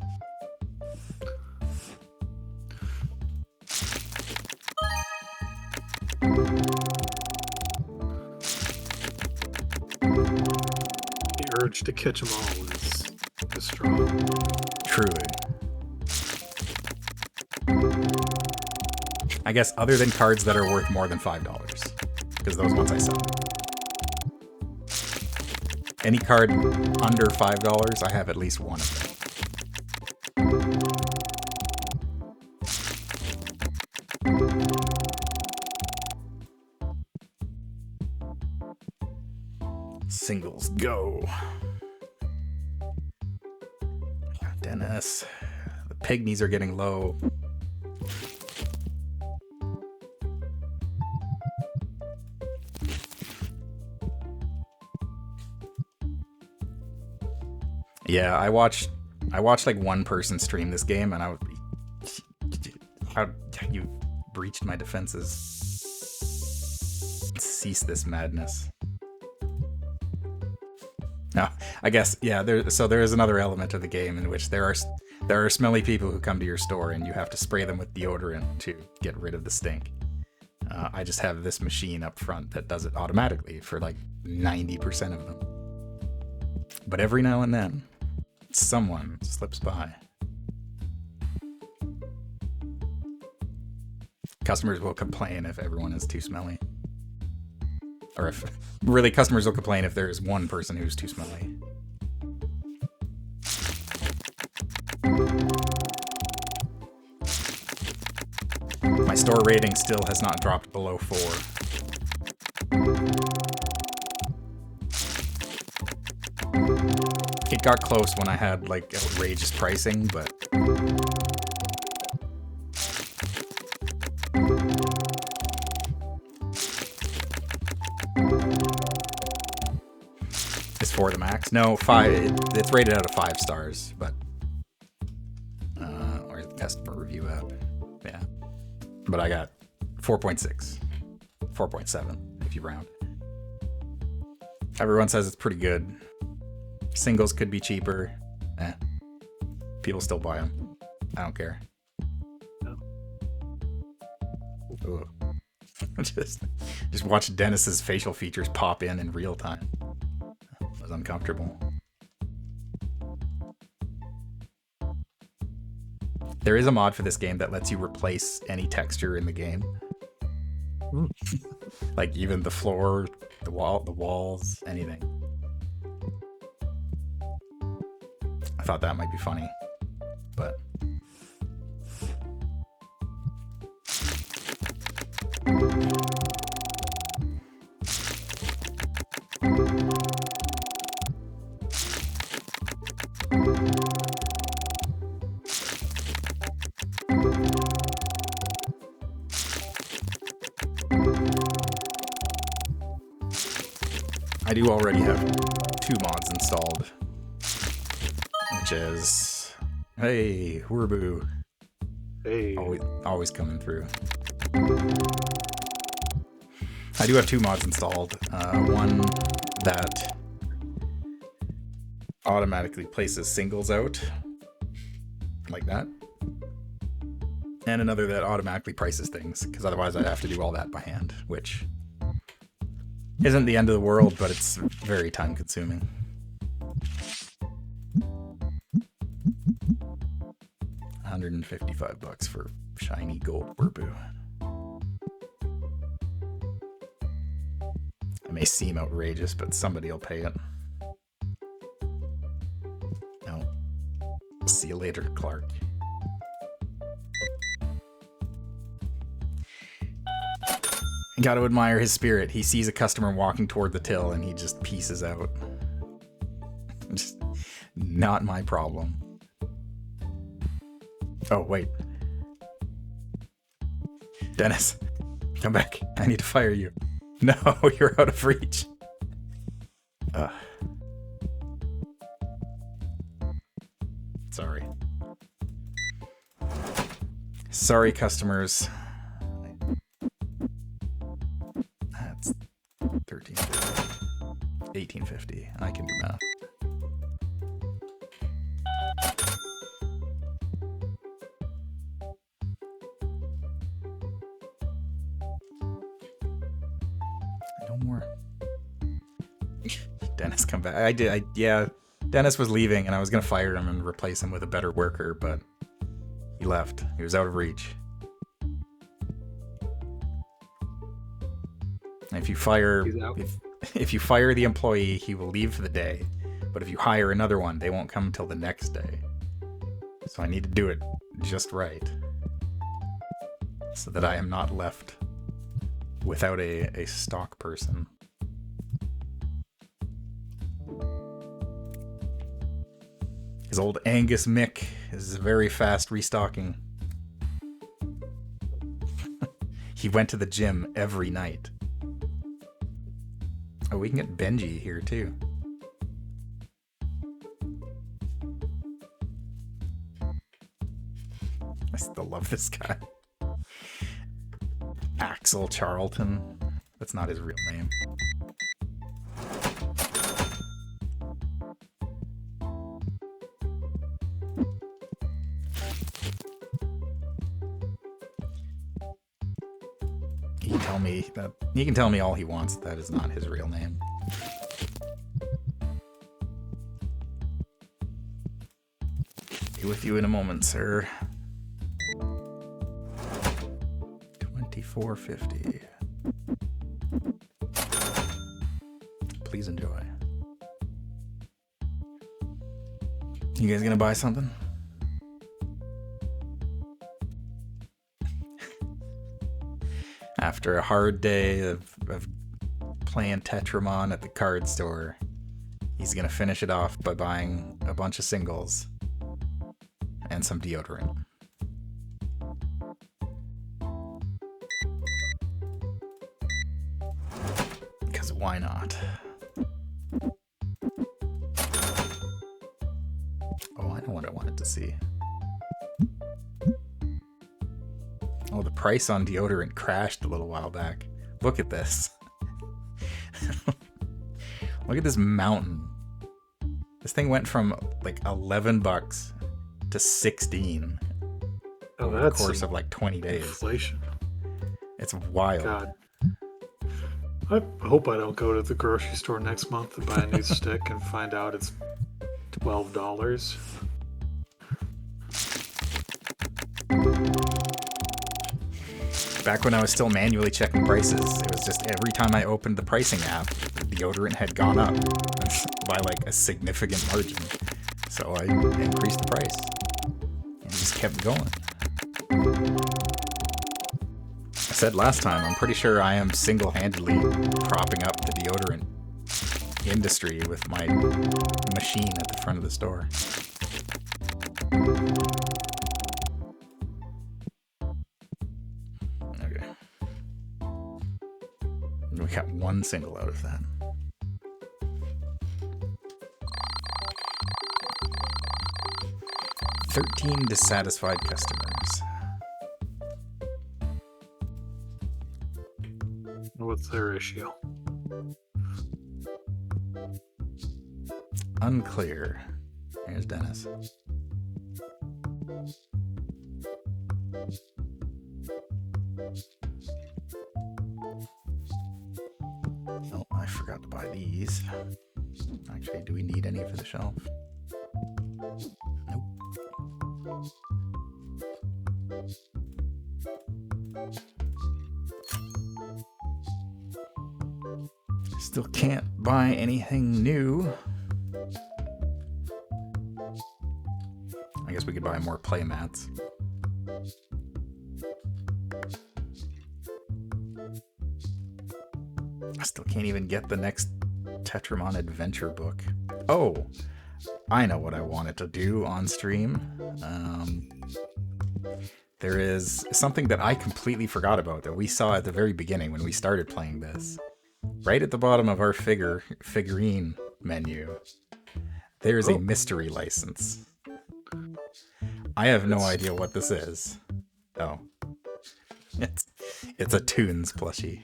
The urge to catch them all is strong. Truly. I guess other than cards that are worth more than $5, because those ones I sell. Any card under $5, I have at least one of them. Singles go. Dennis. The pygmies are getting low. Yeah, I watched like one person stream this game, and I would be, how you breached my defenses. Cease this madness. No, I guess yeah. There is another element of the game in which there are smelly people who come to your store, and you have to spray them with deodorant to get rid of the stink. I just have this machine up front that does it automatically for like 90% of them. But every now and then, someone slips by. Customers will complain if everyone is too smelly. Or if, really, customers will complain if there is one person who's too smelly. My store rating still has not dropped below 4. It got close when I had like outrageous pricing, but it's 4 the max. No, 5. It's rated out of 5 stars, but where's the customer review app? Yeah, but I got 4.6, 4.7 if you round. Everyone says it's pretty good. Singles could be cheaper. People still buy them. I don't care. No. Ooh. just watch Dennis's facial features pop in real time. It was uncomfortable. There is a mod for this game that lets you replace any texture in the game. Like even the floor, the walls, anything. I thought that might be funny, but I do already have 2 mods installed, which is, hey, Wurbu. Hey. Always coming through. I do have 2 mods installed. One that automatically places singles out, like that. And another that automatically prices things, because otherwise I'd have to do all that by hand, which isn't the end of the world, but it's very time consuming. $155 for shiny gold Wurbu. It may seem outrageous, but somebody will pay it. No. See you later, Clark. Got to admire his spirit. He sees a customer walking toward the till and he just pieces out. Just not my problem. Oh, wait. Dennis, Come back. I need to fire you. No, you're out of reach. Sorry. Sorry, customers. That's 1350. 1850. I can do math. No more. Dennis, come back. Yeah. Dennis was leaving, and I was gonna fire him and replace him with a better worker, but he left. He was out of reach. And if you fire, if you fire the employee, he will leave for the day. But if you hire another one, they won't come until the next day. So I need to do it just right, so that I am not left without a stock person. His old Angus Mick is very fast restocking. He went to the gym every night. Oh, we can get Benji here too. I still love this guy. Axel Charlton. That's not his real name. He can tell me all he wants. That is not his real name. Be with you in a moment, sir. 2450. Please enjoy. You guys gonna buy something? After a hard day of playing Tetramon at the card store, he's gonna finish it off by buying a bunch of singles and some deodorant. Because why not? Oh, I know what I wanted to see. Oh, the price on deodorant crashed a little while back. Look at this. Look at this mountain. This thing went from like $11 to 16 over the course of like 20 days. Inflation. It's wild. God. I hope I don't go to the grocery store next month and buy a new stick and find out it's $12. Back when I was still manually checking prices, it was just every time I opened the pricing app, the deodorant had gone up by like a significant margin. So I increased the price and just kept going. I said last time, I'm pretty sure I am single-handedly propping up the deodorant industry with my machine at the front of the store. Okay. We got one single out of that. "13 dissatisfied customers." What's their issue? Unclear. Here's Dennis. Oh, I forgot to buy these. Actually, do we need any for the shelf? Nope. Still can't buy anything new. I guess we could buy more play mats. I still can't even get the next Tetramon adventure book. Oh, I know what I wanted to do on stream. there is something that I completely forgot about that we saw at the very beginning when we started playing this. Right at the bottom of our figurine menu, there is a mystery license. I have no idea what this is. Oh. It's a Toons plushie.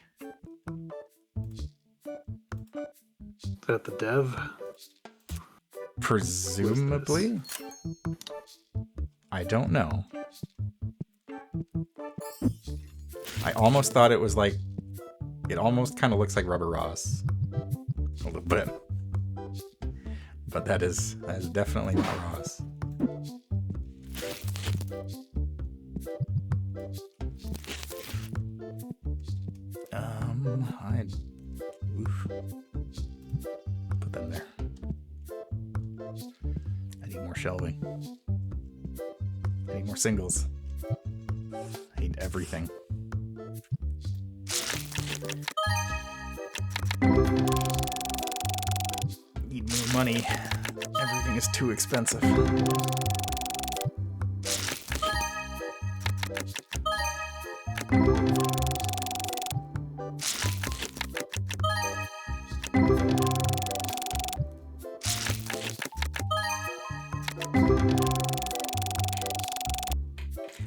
Is that the dev? Presumably? I don't know. I almost thought it was like... It almost kind of looks like Rubber Ross. A little bit. But that is definitely not Ross. Oof. Put them there. I need more shelving. I need more singles. I need everything. Need more money. Everything is too expensive.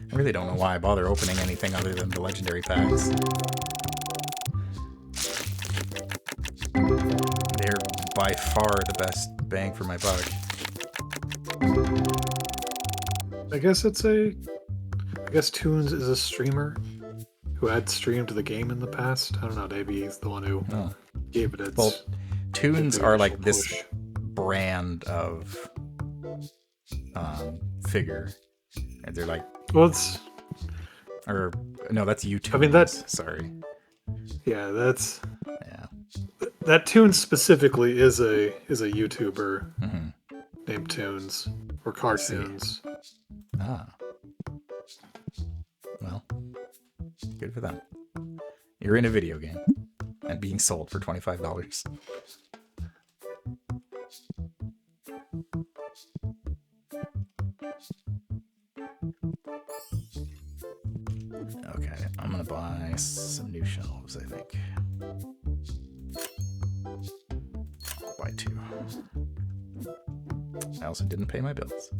I really don't know why I bother opening anything other than the legendary packs. They're by far the best bang for my buck. I guess Toons is a streamer who had streamed the game in the past. I don't know, maybe he's the one who gave it its... Well, Toons are like this brand of figure. And they're like... Well, it's... Or, no, that's YouTube. I mean, that's... Sorry. Yeah, that's... Yeah. That Toons specifically is a YouTuber named Toons. Or Cartoons. Ah. Well, good for them. You're in a video game and being sold for $25. Okay, I'm gonna buy some new shelves, I think. I'll buy 2. I also didn't pay my bills.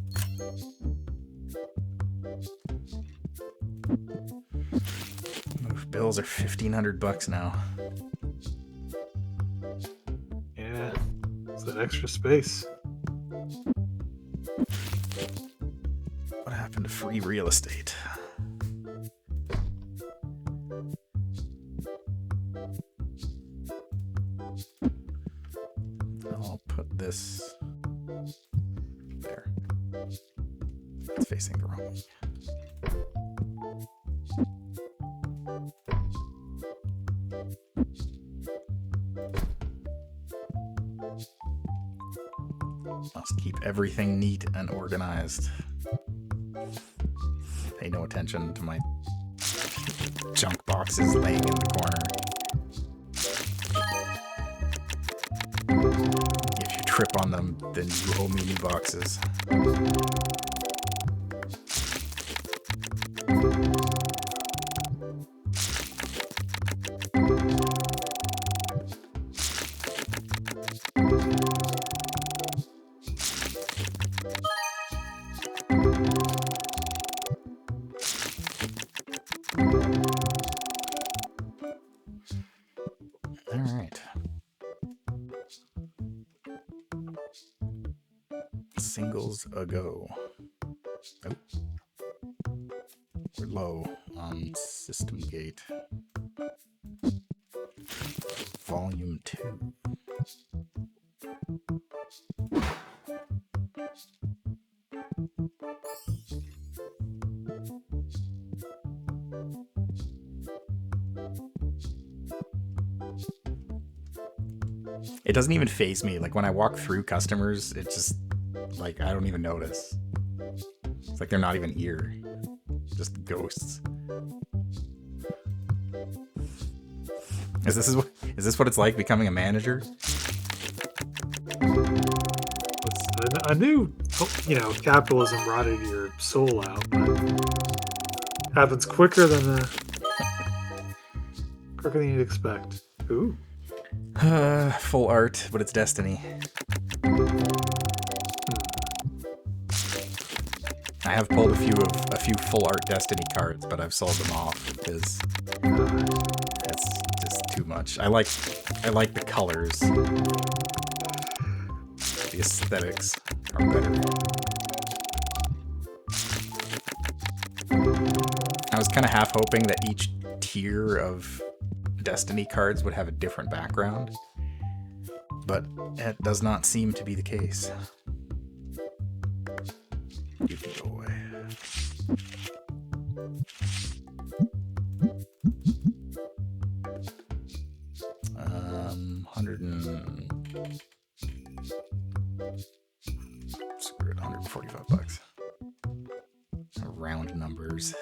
Oof, bills are $1,500 now. Yeah, it's that extra space. What happened to free real estate? I'll put this there. It's facing the wrong way. Must keep everything neat and organized. Pay no attention to my junk boxes laying in the corner. If you trip on them, then you owe me new boxes. Alright. Singles a go. Oh. We're low on system gate. Volume 2. It doesn't even faze me. Like when I walk through customers, it just like I don't even notice. It's like they're not even here. Just ghosts. Is this what it's like becoming a manager? I knew, capitalism rotted your soul out, but Happens quicker than you'd expect. Ooh. Full art, but it's Destiny. I have pulled a few full art Destiny cards, but I've sold them off because it's just too much. I like the colors. The aesthetics are better. I was kind of half hoping that each tier of Destiny cards would have a different background, but it does not seem to be the case. You can go away. Screw it, $145. Round numbers.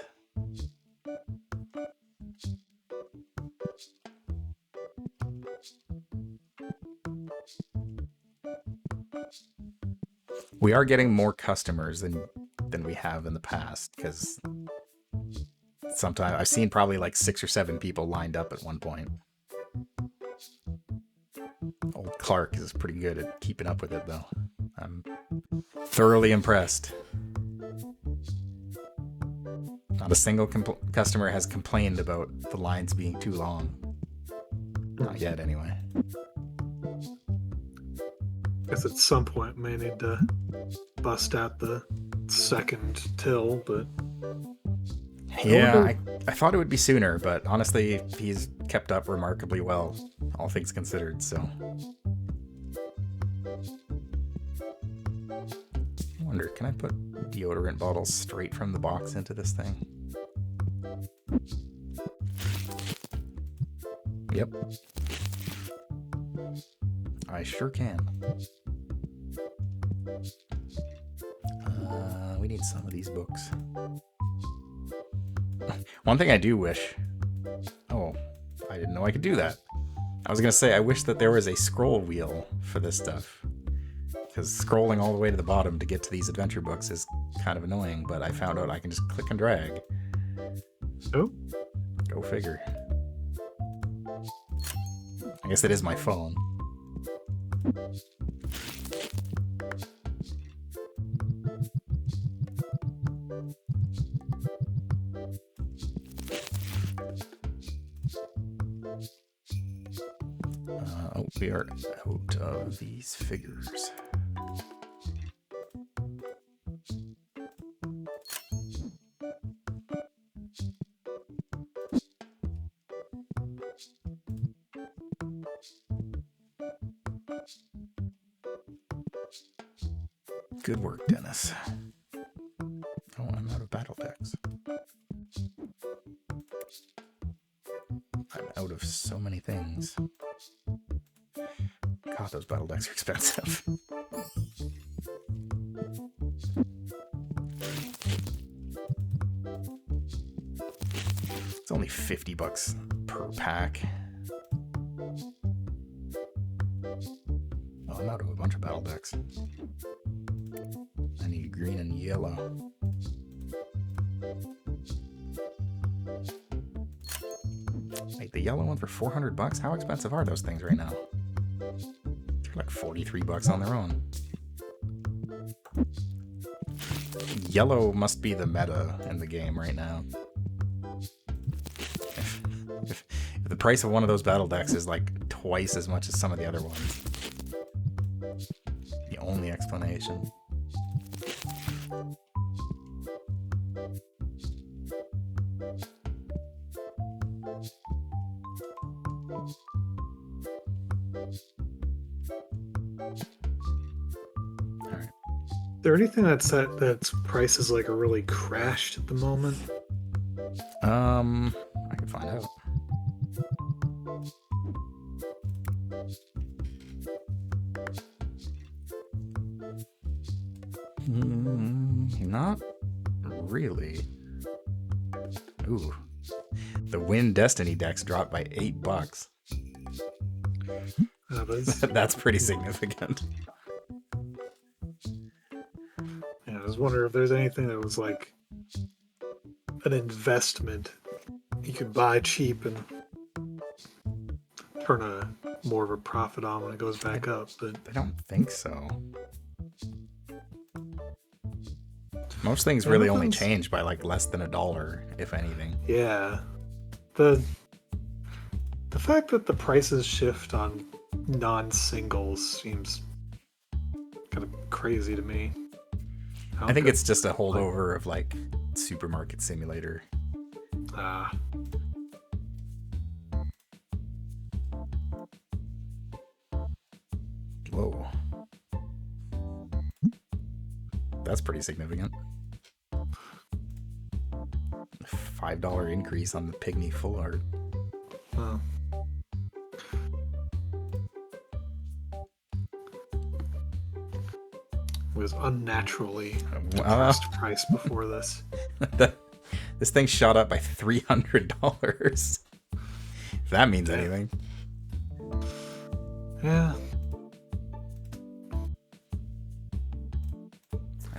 We are getting more customers than we have in the past, because sometimes I've seen probably like 6 or 7 people lined up at one point. Old Clark is pretty good at keeping up with it, though. I'm thoroughly impressed. Not a single customer has complained about the lines being too long. Not yet, anyway. Guess at some point may need to bust out the second till, but yeah, I thought it would be sooner, but honestly, he's kept up remarkably well, all things considered, so. I wonder, can I put deodorant bottles straight from the box into this thing? Yep. I sure can. We need some of these books. One thing I do wish... Oh, I didn't know I could do that. I was going to say, I wish that there was a scroll wheel for this stuff. Because scrolling all the way to the bottom to get to these adventure books is kind of annoying, but I found out I can just click and drag. Oh. Go figure. I guess it is my phone. Oh, we are out of these figures. Good work, Dennis. Oh, I'm out of battle decks. I'm out of so many things. God, those battle decks are expensive. It's only $50 per pack. Oh, I'm out of a bunch of battle decks. I need green and yellow. Wait, the yellow one for $400? How expensive are those things right now? They're like $43 on their own. Yellow must be the meta in the game right now. If the price of one of those battle decks is like twice as much as some of the other ones. The only explanation. Is there anything that's price is like really crashed at the moment? I can find out. Not really. Ooh. The Win Destiny decks dropped by $8. That's pretty significant. Yeah, I was wondering if there's anything that was like an investment. You could buy cheap and turn a more of a profit on when it goes back up. But I don't think so. Most things Yeah, really only nothing's- change by like less than $1, if anything. yeah, the fact that the prices shift on non-singles seems kind of crazy to me. I think it's just a holdover of like Supermarket Simulator. Ah, Whoa. That's pretty significant. $5 increase on the Pygmy full art. well. Was unnaturally depressed price before this. This thing shot up by $300. If that means anything. Yeah.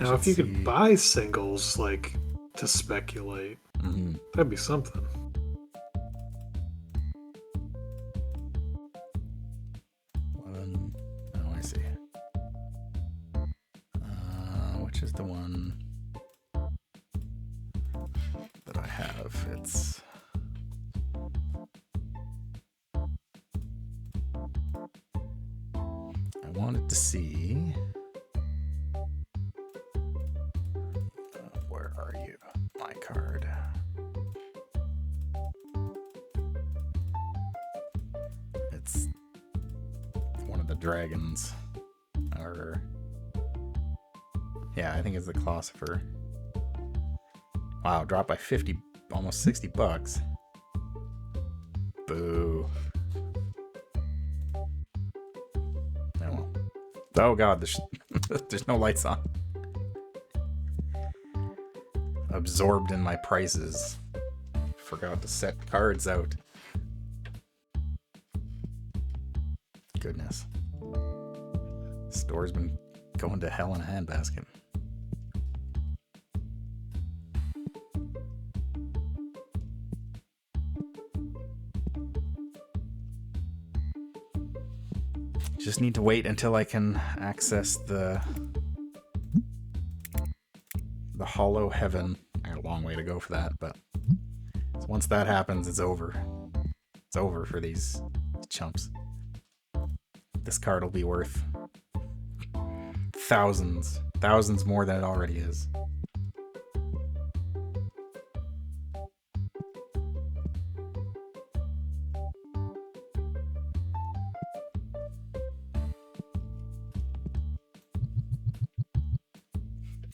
Now, if you could buy singles, like, to speculate, that'd be something. Oh, I see. Which is the one that I have? It's... I wanted to see... where are you? My card. It's one of the dragons. Or... yeah, I think it's the Clossifer. Wow, dropped by 50, almost $60. Boo. Oh, oh god, there's no lights on. Absorbed in my prices. Forgot to set cards out. Goodness. Store's been going to hell in a handbasket. Just need to wait until I can access the Hollow Heaven. I got a long way to go for that, but once that happens, it's over. It's over for these chumps. This card will be worth thousands more than it already is.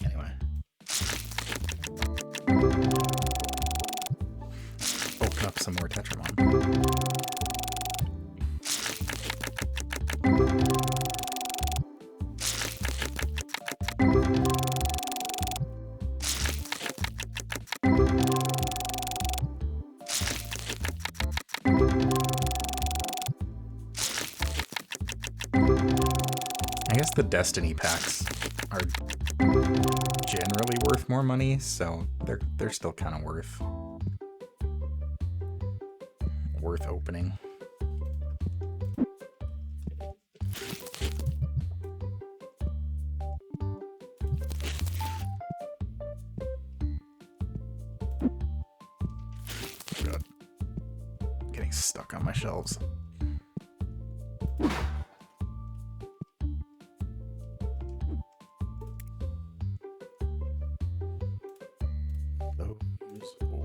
Anyway. Open up some more Tetramon. I guess the Destiny packs are generally worth more money, so they're still kind of worth opening. God. Getting stuck on my shelves.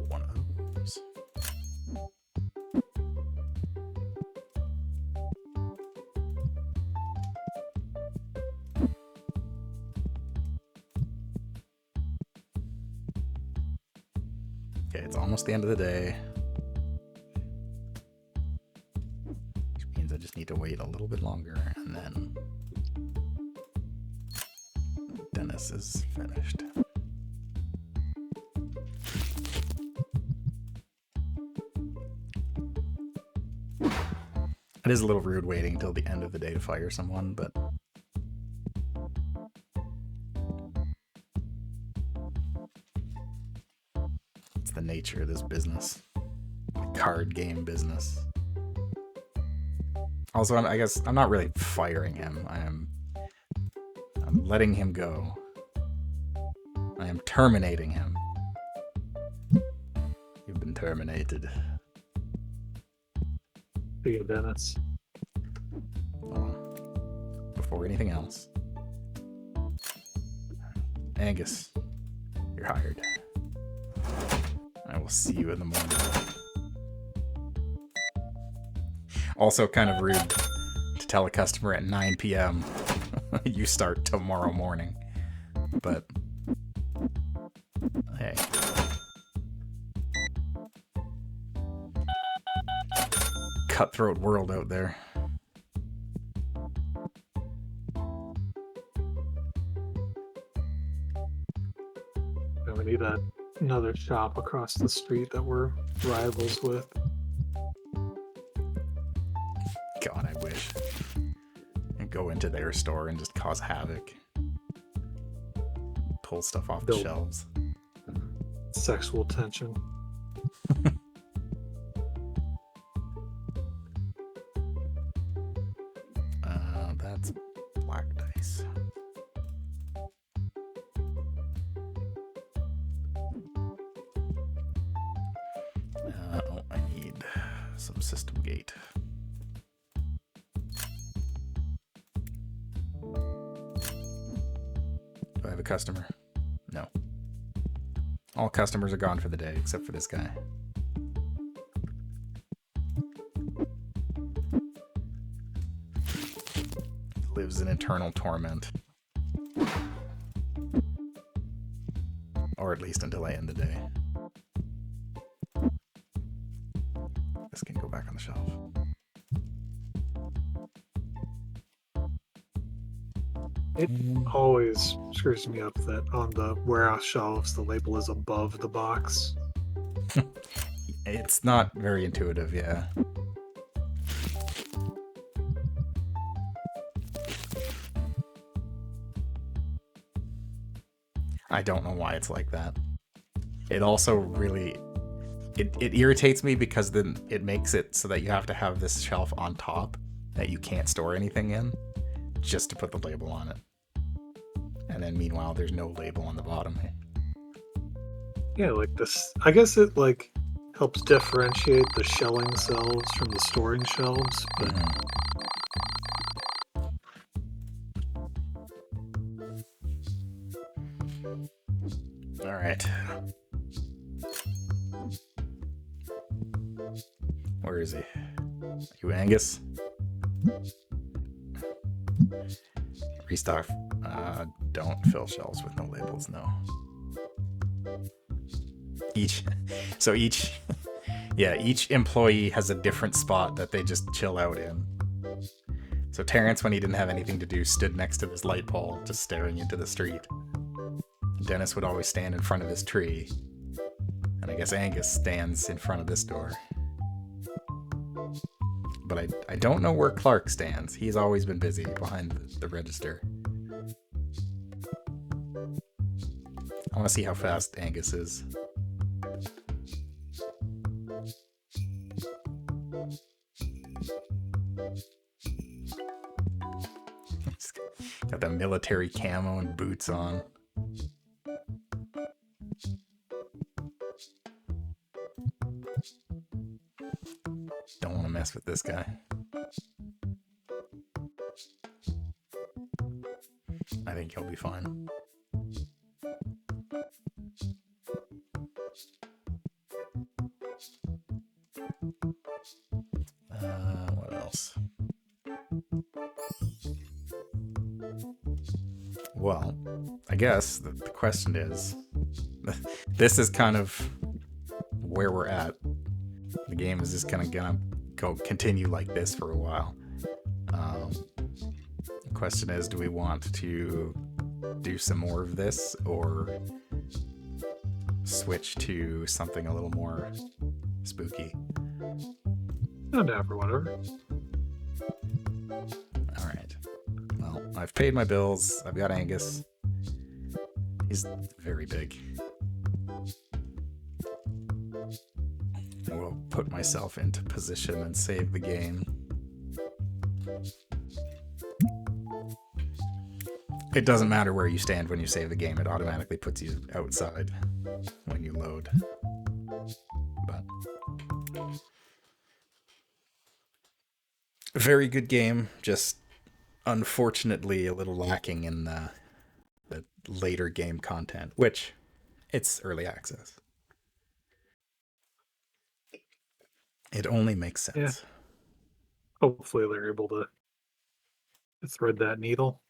One of those. Okay, it's almost the end of the day. Which means I just need to wait a little bit longer, and then Dennis is finished. It is a little rude waiting until the end of the day to fire someone, but it's the nature of this business. Card game business. Also, I guess I'm not really firing him. I'm letting him go. I am terminating him. You've been terminated. See you, Dennis. Hold on. Before anything else. Angus, you're hired. I will see you in the morning. Also kind of rude to tell a customer at 9 p.m. you start tomorrow morning. But hey. Cutthroat world out there. And we need another shop across the street that we're rivals with. God, I wish. And go into their store and just cause havoc. Pull stuff off the Build shelves. sexual tension. That's black dice. Oh, I need some system gate. Do I have a customer? No. All customers are gone for the day, except for this guy. Lives in eternal torment. Or at least until I end the day. This can go back on the shelf. It always screws me up that on the warehouse shelves the label is above the box. It's not very intuitive, yeah. I don't know why it's like that. It also really... It irritates me because then it makes it so that you have to have this shelf on top that you can't store anything in just to put the label on it. And then meanwhile, there's no label on the bottom. Yeah, like this. I guess it like helps differentiate the shelling shelves from the storing shelves, but All right. Where is he? You Angus? Restock. Don't fill shelves with no labels, no. Each employee has a different spot that they just chill out in. So Terrence, when he didn't have anything to do, stood next to this light pole, just staring into the street. Dennis would always stand in front of this tree. And I guess Angus stands in front of this door. But I don't know where Clark stands. He's always been busy behind the register. I want to see how fast Angus is. Got that military camo and boots on. Don't want to mess with this guy. I think he'll be fine. What else? Well, I guess the question is, this is kind of where we're at. The game is just kind of gonna continue like this for a while. The question is, do we want to do some more of this or switch to something a little more spooky? I'm down for whatever. All right. Well, I've paid my bills. I've got Angus. He's very big. I will put myself into position and save the game. It doesn't matter where you stand when you save the game, it automatically puts you outside when you load. But very good game, just unfortunately a little lacking in the later game content, which it's early access. It only makes Yeah. sense. Hopefully they're able to thread that needle.